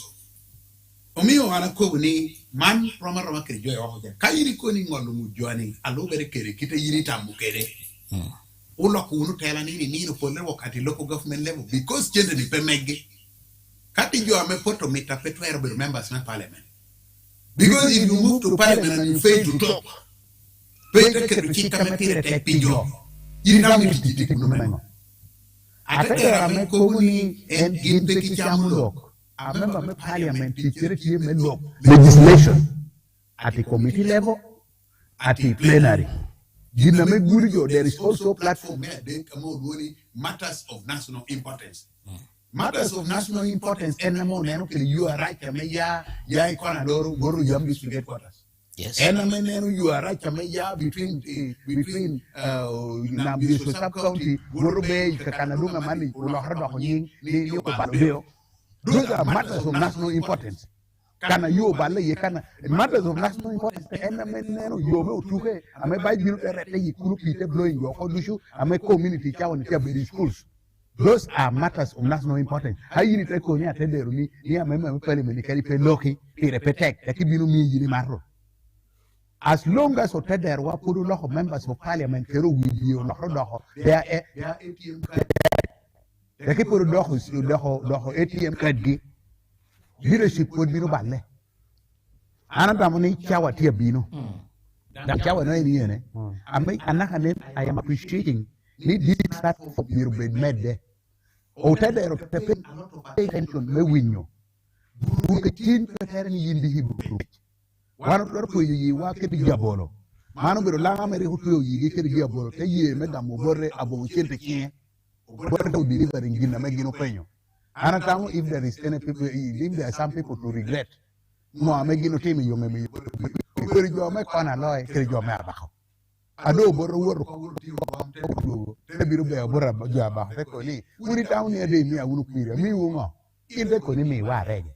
Speaker 15: omio ana ko ni man promara keri joy o hoja. Kayiri ko ni ngolu mu joani alo bere keri kita yiri tamu kere. Ulo kunu tela ni no pole wakati local government level because chente ni pemege. Kati jo ame poto mita petwere be members na parliament. Because if you move to parliament and you fail to talk, pete ke chika me pire tek pijo. Ina mi titi kuno. Atake ame koguni en ginte ki chamulok. Amember me parliament teacher me law legislation at the committee level, at the plenary. There is also a platform where they come out matters of national importance. Matters of national importance, and you are right, ya Ecuador, Guru Yam district headquarters.
Speaker 12: Yes.
Speaker 15: And you are right, between Nambiso sub-county, Guru Bay, Kakanadunga Mali, Ulahra, those are matters of national importance. Kana you bale kana matters of national importance. And you know to I may buy you blowing your conducive, I may community town in schools. Those are matters of national importance. How you need to go near Tederuni, near member parliament, carry Peloki, protect, that you mean Maro. As long as there were put a lot of members of parliament, they are ATM card. The people who ATM card leadership would be no bad. Anadamoni chawa tia bino. That chawa no any. I am appreciating this platform for your bed med there. Hotel of pay attention may win you. Who can in the Hebrew. One of the you walk at the Gabolo. Manu Lama who you get the Gabolo, a year, Madame Mobore, about the king. What are delivering in the Megino Penyo? And if there is any people, if there are some people to regret, no, I'm making a team, you may be. You make one alloy, kill your mabaco. I know Boro, Bora Jaba, Reconi. When it down near me, I will clear me, woman. In the Conimi, why reggae?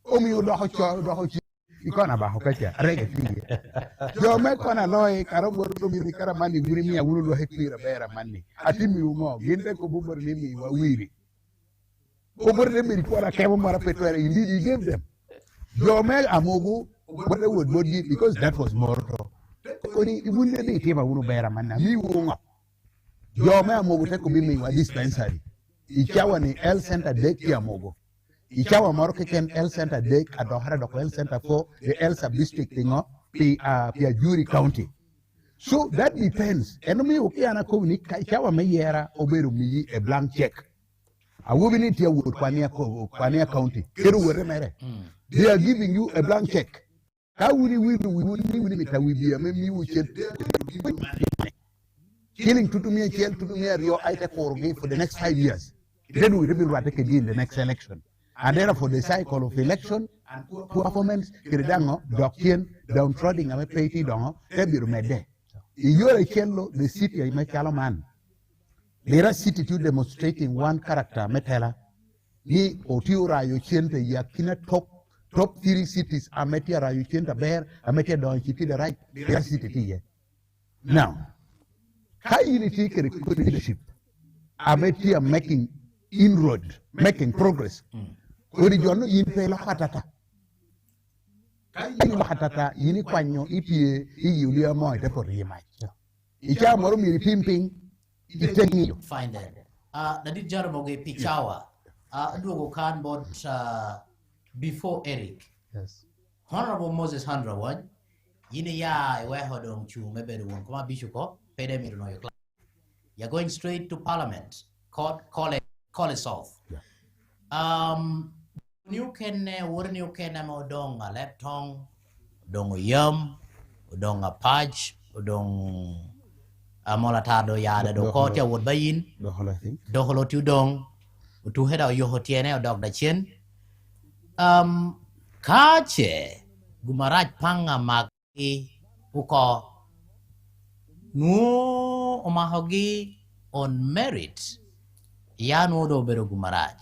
Speaker 15: Oh, you don't you can't about reggae. You make one alloy, Carabo, the Caramani, Grimmy, I will have clear a bear money. I think you more, Ginde Kobuber Nimi, were weary. Over them, before I came on Petra, indeed, he gave them. Your man Amogo, what they would give because that was more. It wouldn't be him, I wouldn't bear a man. Your man Mogo take me a dispensary. Ichawani L Center Deck Yamogo. Ichawa Moroccan L Center Deck at the heart of L Center for the El Sub District thing up, Jury County. So that depends. Enemy Okiana Konik, Ichawa Mayera, Oberumi, a blank check. A woman in here with Kwania County. They are giving you a blank check. How would we wouldn't even it will be a maybe we should killing to me and kill to me your item for the next 5 years. Then we will take again the next election. And therefore the cycle of election and poor performance, Kiridango, doctrine, downtrodden, and a petty dongo, every mede. You're a cello, the city, I make a man. Lira city to demonstrating one character, Metela. Ni Otiura, you change yakina top 3 cities, Ametia, you change a bear, Ametia don't keep the right, Lira city here. Now, high unity leadership, Ametia making inroad, making progress. Orijono yinpelo hatata. Kayi hatata yini kwanyo ipie iyulia mo ite for yema. Icha moro mi pimping itengi.
Speaker 12: Find it. Nadi Jaramogi pichawa. Adugo kan bot before Eric.
Speaker 5: Yes.
Speaker 12: Honorable Moses Handra one. Yini ya we hodong chu mebedu one kuma bishuko pede mi no your. You're going straight to Parliament. Kole South. New can new can odong a leptong, dong yum, odong a patch, odong a molatado yada do kotia would buy in, doholo tu dong, tu heda yo hotiene dog da chen kache gumaraj panga maki uko nu omahogi on merit yanu do bero gumaraj.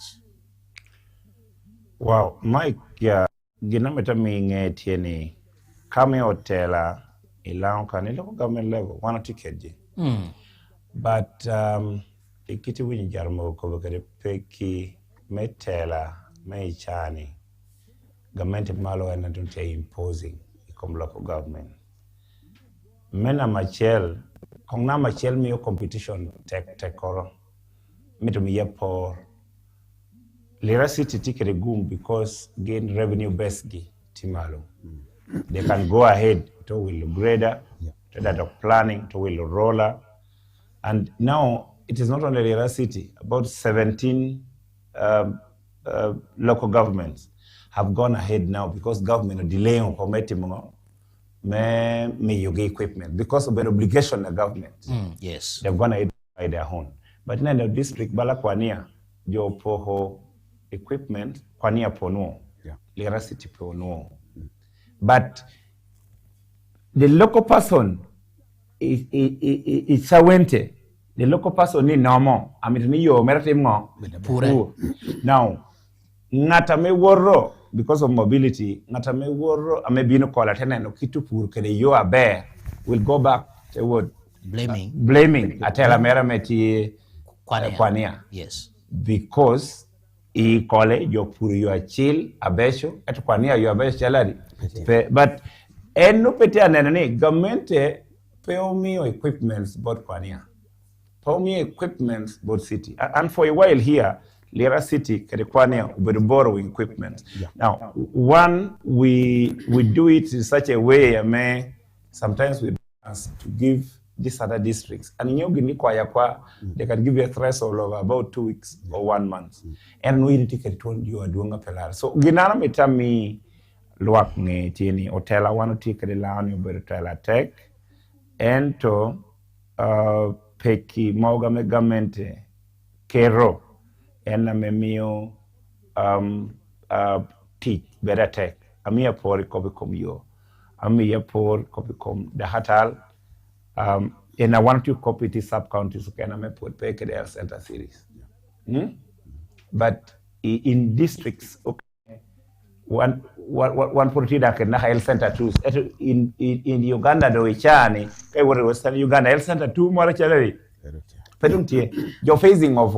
Speaker 13: Wow, Mike ya ginameta minge tieni kame hotela ilang kan local government level one ticket. But ikiti wini Jaramogi ko kare peki metela mai chani government malo and don't imposing ikom local government. Mena machel kongna machel mi competition tek koro mitum yepo Lira City tikere gum because gain revenue based timalo. They can go ahead to will grader, to that of planning, to will roller. And now it is not only Lira City, about 17 local governments have gone ahead now because government are delaying on committing me yoga equipment because of the obligation of government.
Speaker 12: Yes.
Speaker 13: They've gone ahead by their own. But in the district, Bala Kwania, Jo Poho equipment, Kwania Pono, Lira City Pono. But the local person is Sawente. The local person is normal. I mean, you merate mo. Now, ngatame woro because of mobility. Ngatame woro ame bino kola tena no kitu pur kede yo abe will go back to what blaming. Atela mera meti Kwania.
Speaker 12: Yes.
Speaker 13: Because I kole yo pur yo achil abesho at Kwania yo abesho chalari. But no pete anene government pay me equipments but Kwania. Pay me equipments but city. And for a while here, Lira City, Kwania, we borrowing equipment. Now, one we do it in such a way, sometimes we ask to give these other districts. And in Yogini they can give you a threshold of about 2 weeks or 1 month. And we take it when you are doing a pelar. So Ginana metami luak ne tieni hotela wano tikere laani uberutela tech and to peki mauga megamente kero ena memio teach better tech amia por copy com yo amia por copy com the hatal and I want to copy the sub counties so can I put peke the health center series. But in districts okay, one forty that can health center too in Uganda do ichani kai wore Western Uganda health center too more chalari pedumtie you're phasing of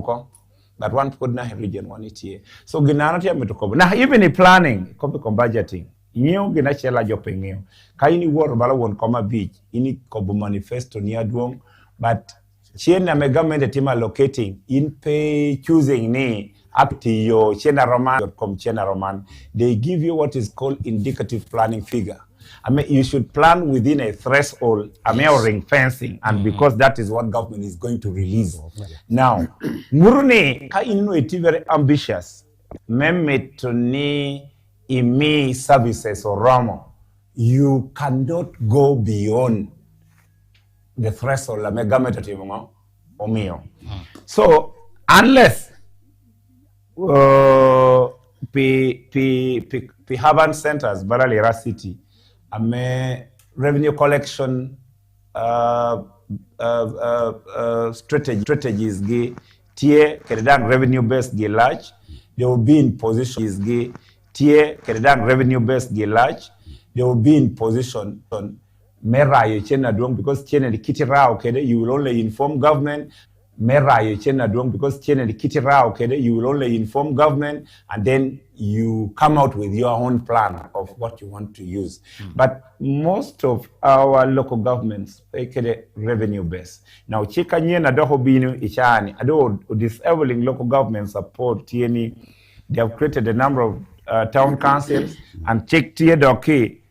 Speaker 13: but one put na region one it so ginana tia metokobo na even in planning copy com budgeting nyeo gina chela jopengeo kaini wor bala won koma beach ini kobo manifesto ni adwong but chena me government team allocating in pay choosing ni up to your chenaroman.com chenaroman they give you what is called indicative planning figure. I mean, you should plan within a threshold, or ring fencing, and because that is what government is going to release. Now, Muruni, it's very ambitious. Memetoni imi services or Ramo, you cannot go beyond the threshold. So, unless urban centers, Lira City, revenue collection strategies tie keredan revenue based large. They will be in position tie keredan revenue based large. They will be in position on mera chena doing because chena the kitty rao kede you will only inform government. Mera chena doing because chena the kitty rao kede you will only inform government and then you come out with your own plan of what you want to use. But most of our local governments take revenue based. Now chika nye na doho binu ichani ado disabling local government support TNE. They have created a number of town councils and check tier doke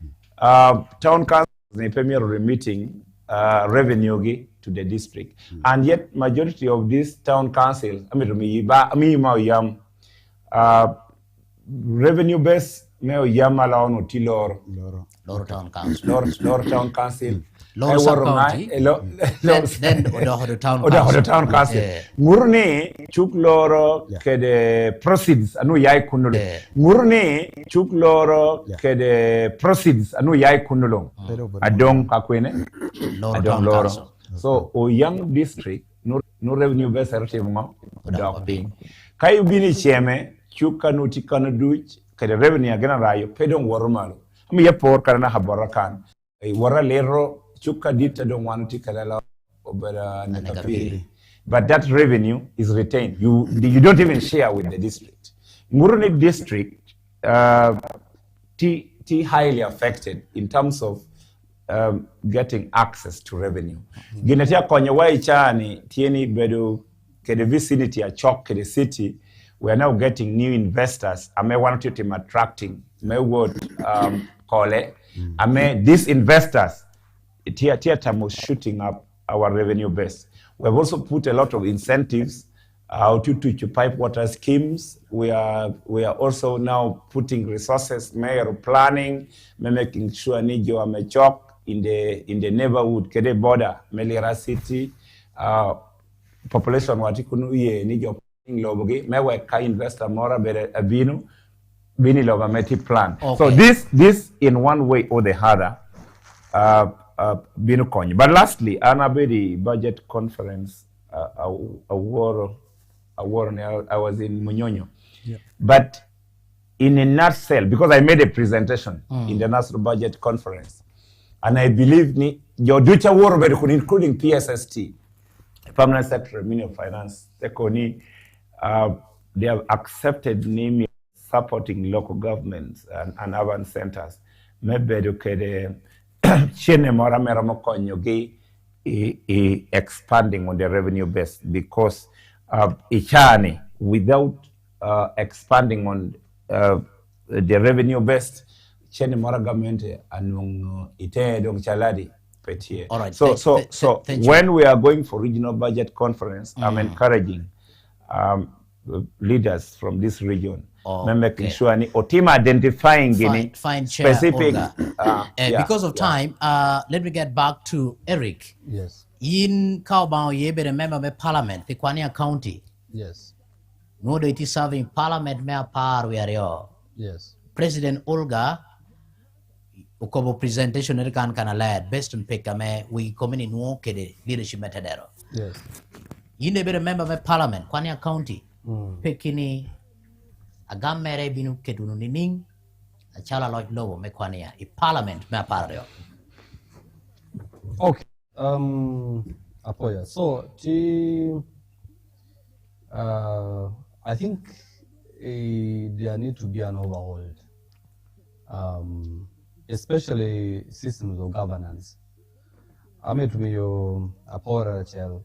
Speaker 13: town councils they premier remitting revenue to the district. And yet majority of these town councils revenue based Meo Yamala on Tilor.
Speaker 12: Loro Town Council.
Speaker 13: Loro Town Council.
Speaker 12: Loro Sub-County. Then Odohodo Town Council.
Speaker 13: Odohodo Town Council. Murni chuk loro kede proceeds anu yai kunulu. Murni chuk loro kede proceeds anu yai kunulu. Adong kakwene. Adong loro. So o young district no revenue based mo adong. Kayu bini cheme chuka nuti kanu duch kede revenue agena rayo pedong warumalo. Mi yapor karana habarakan. Wara lero chuka dita don't want to kalala obera nakapiri. But that revenue is retained. You don't even share with the district. Muruni district T highly affected in terms of getting access to revenue. Ginatia konye wai chani tieni bedu kede vicinity a chok kede city. We are now getting new investors. I may want to team attracting. May word Kole. I mean these investors. Theater was shooting up our revenue base. We have also put a lot of incentives to pipe water schemes. We are also now putting resources, mayor planning, making sure Nijo Amechok in the neighborhood, Kede border, Lira city, population watikunu ye Nijo Lobogi, mewe ka investor mora bere abinu, bini loba meti plan. Okay. So this in one way or the other, but lastly, the budget conference, I was in Munyonyo. Yeah. But in a nutshell, because I made a presentation in the national budget conference, and I believe your future war including PSST, Permanent Secretary, Ministry of Finance, they have accepted me supporting local governments and urban centers. Maybe expanding on the revenue base because without expanding on the revenue base, government all right. So when we are going for regional budget conference, I'm encouraging leaders from this region. Making sure or team identifying specific
Speaker 12: because of time, let me get back to Eric.
Speaker 17: Yes.
Speaker 12: In Kaobao Yebe remember me parliament, the Kwania County.
Speaker 17: Yes.
Speaker 12: No it is serving parliament me par we are.
Speaker 17: Yes.
Speaker 12: President ULGA ukobo presentation erikan kana lad based on pekame we komini no kede leadership metadero.
Speaker 17: Yes.
Speaker 12: You never remember me parliament, Kwania County. Pekini agamere binu kedunu nining achala loj lobo me Kwania I parliament me apario.
Speaker 17: Okay. Apoya. So I think there need to be an overhaul, especially systems of governance. I met me your Apoya chel.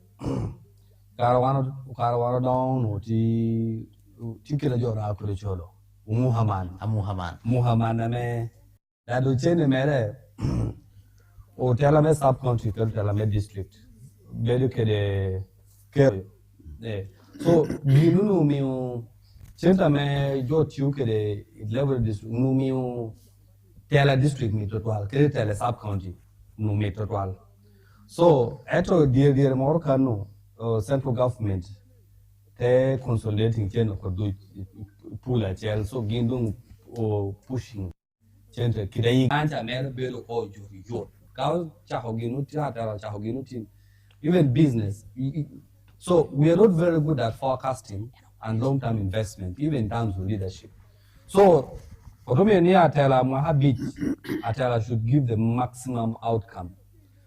Speaker 17: Karawano down or tikila jora akulicholo. Muhammad ame that will change mere or tell me sub-country, tell me district. Beduke care. So you know me center me jot you the level this no me tell a district me total, tell a sub-county no me total. So eto dear more cano central government they consolidating chain of pull a chair so gindung or pushing center kidai anta mere belo or you even business. So we are not very good at forecasting and long-term investment, even in terms of leadership. So Atela should give the maximum outcome.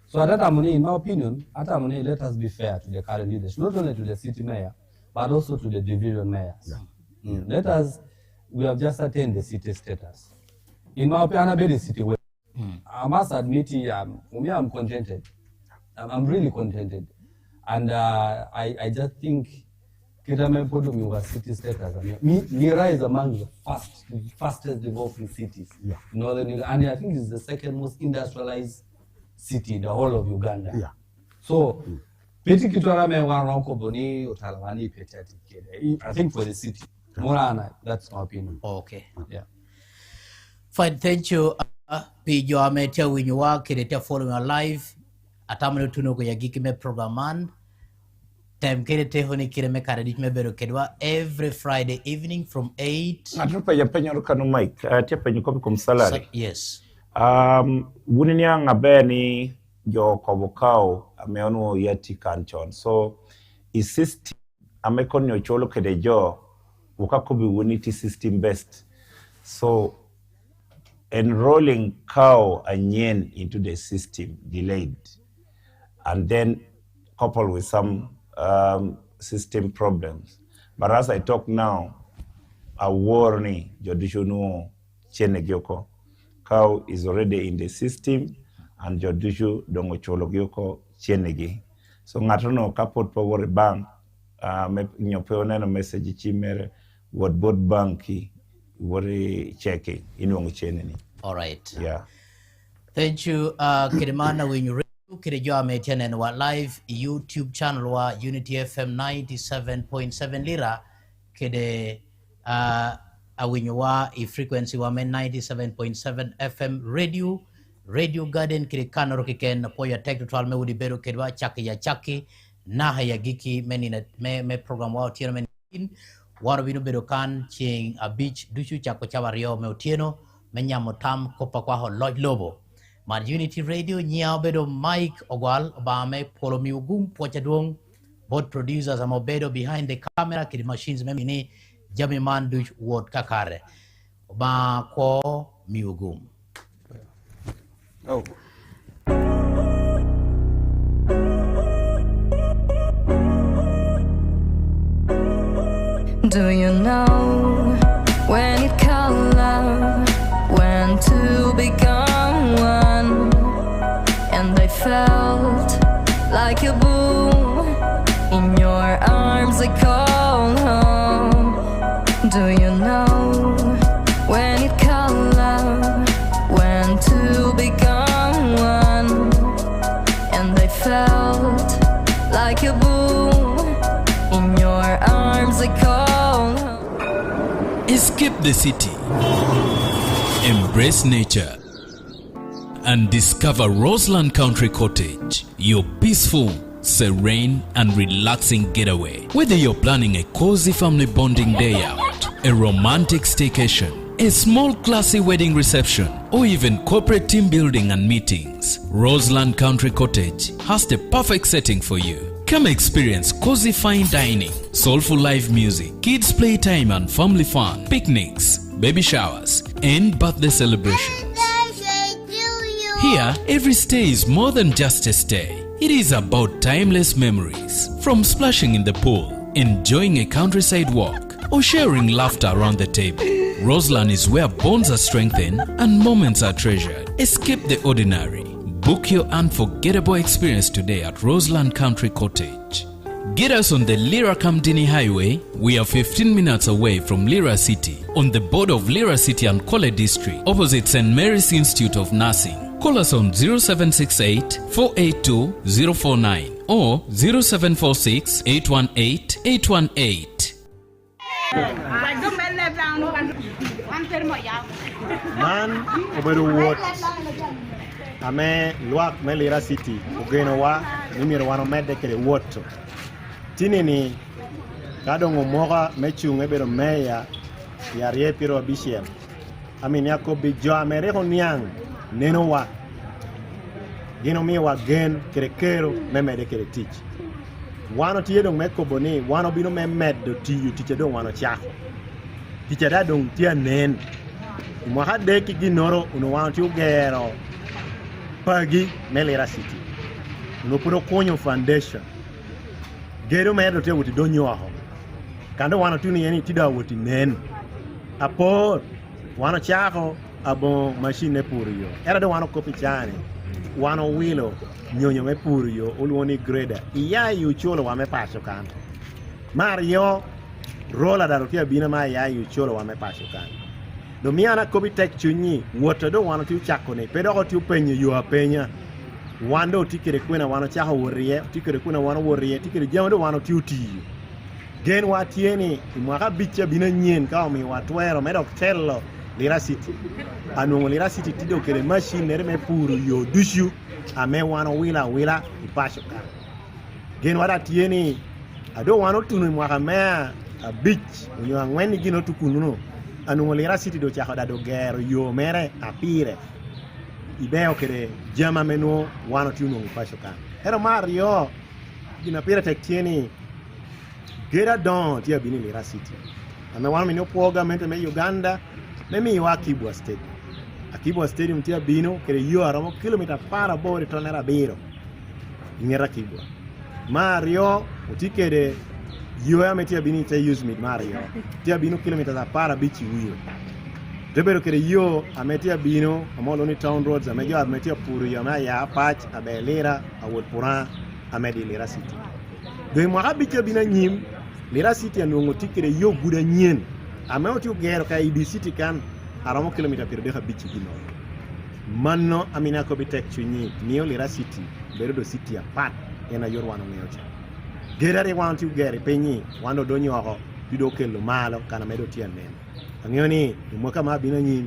Speaker 17: So at that time, in my opinion, let us be fair to the current leadership, not only to the city mayor, but also to the division mayors. Yeah. We have just attained the city status. In my opinion, the city. I must admit, for me, I'm contented. I'm really contented. And I just think Kitame Podumi was city status. Lira is among the fastest developing cities in northern Uganda. And I think it's the second most industrialized city in the whole of Uganda. Yeah. So, I think for the city. Morana, that's my opinion.
Speaker 12: Okay.
Speaker 17: Yeah.
Speaker 12: Fine, thank you. Pijo ametia winywa kiretia following our live. Atamano tuno ko yagiki me programan. Time kirete honi kireme karadit me bero kedwa every Friday evening from 8.
Speaker 13: Atupa ya penyo rukanu mic. Tia penyo kopi kumsalari.
Speaker 12: Yes.
Speaker 13: Wuninya ngabeni jo kobokao ameonu yati kanchon. So isisti amekon yo cholo kede jo wakakubi unity system best. So enrolling cow and yen into the system delayed, and then coupled with some system problems. But as I talk now, a warning judicial chenegioko cow is already in the system, and judicial dongo chologioko chenegi. So ngatono kapot power bank nyopeona na message chimere what board banki wori checking inongo cheneni.
Speaker 12: All right.
Speaker 13: Yeah.
Speaker 12: Thank you. Kirimana when you Kirijo MTN and wa live YouTube channel wa Unity FM 97.7 Lira kede awinywa frequency wa 97.7 FM radio garden kiri kanoro kiken poya technical me wudi bero kedwa chaki na ya giki me program wa tieno men wano bino bero kan ching a beach dushu chako chawario me otieno menyamo tam kopa kwa ho lodge lobo man Unity Radio nyao bedo Mike Ogwal obame polo miugum pocha duong both producers amo bedo behind the camera kidi machines memini jami man dush word kakare ba ko miugum.
Speaker 13: Oh.
Speaker 11: Do you know when it called love, when to become one? And I felt like a boom in your arms, I called home. Do you know when it called love, when to become one? And I felt like a boom in your arms, I called home.
Speaker 1: Escape the city, embrace nature, and discover Rosland Country Cottage, your peaceful, serene, and relaxing getaway. Whether you're planning a cozy family bonding day out, a romantic staycation, a small classy wedding reception, or even corporate team building and meetings, Rosland Country Cottage has the perfect setting for you. Come experience cozy fine dining, soulful live music, kids playtime and family fun, picnics, baby showers, and birthday celebrations. Here, every stay is more than just a stay. It is about timeless memories. From splashing in the pool, enjoying a countryside walk, or sharing laughter around the table. Rosland is where bonds are strengthened and moments are treasured. Escape the ordinary. Book your unforgettable experience today at Rosland Country Cottage. Get us on the Lira Kamdini Highway. We are 15 minutes away from Lira City, on the border of Lira City and Kole District, opposite St. Mary's Institute of Nursing. Call us on 0768 482 049 or 0746 818 818.
Speaker 3: Man obedo wot ame luak me Lira City ugeno wa nimiro wano mede kede woto tini ni kadongo moga mechunge bedo meya ya riepiro abishiem amin yako bijo ameriko niang neno wa gino mi wa gen kede kero memede kede tich wano tiye dong meko boni wano bino memedo tiyu tiche dong wano chako tiche da dong tia nen mwaka deki ginoro uno wano tiyu gero pagi me Lira City uno puro konyo foundation gero medo tiyo wuti donyo aho kando wano tuni yeni tida wuti nen apo wano chako abo machine puriyo era do wano kopi chane wano wilo nyonyo me puriyo uluoni grader iya yu cholo wame paso kanto Mario rola darotia bina ma ya yu cholo wame paso kanto do miana kopi tek chunyi woto do wano tiu chako ne pedo ko tiu penye yu apenya wando tikere kwena wano chako worie tikere kwena wano worie tikere jamdo wano tiu tiyu gen watieni mwaka bicha bina nyen kao mi watwero medok tello Lira City. Anong Lira City tido kele machine nere me puru yo dushu ame wano wila ipasho ka. Gen wada tieni ado wano tunu mwaka mea a beach unyo angweni gino tukununo. Anong Lira City do chako do gero yo mere apire. Ibeo kele jama meno wano tunu ipasho ka. Hero Mario gina pira tek tieni gera don tia bini Lira City. Ame wano minyo program mente me Uganda me iwa Kibwa Stadium. Kibwa Stadium tia bino kere yo aramo kilomita para bore tonera biro. Ingera Kibwa. Mario utikere yo ya metia bini tia use me Mario. Tia bino kilomita za para bichi wiyo. Debero kere yo ametia bino amolo ni town roads amejo ametia puru yo ma ya patch abe Lira awol puran amedi Lira City. Do mo habitia bina nyim Lira City anongo tikere yo guda nyen. Ame otiu gero ka ibi city kan aramo kilomita per deha bichi gino. Manno amina ko bitek chunyi niyo Lira City beredo city apart ena yor wano meocha. Gerare wantu gere penyi wando donyo ho bido kelo malo kana medo tian men. Angioni mo kama bina nyi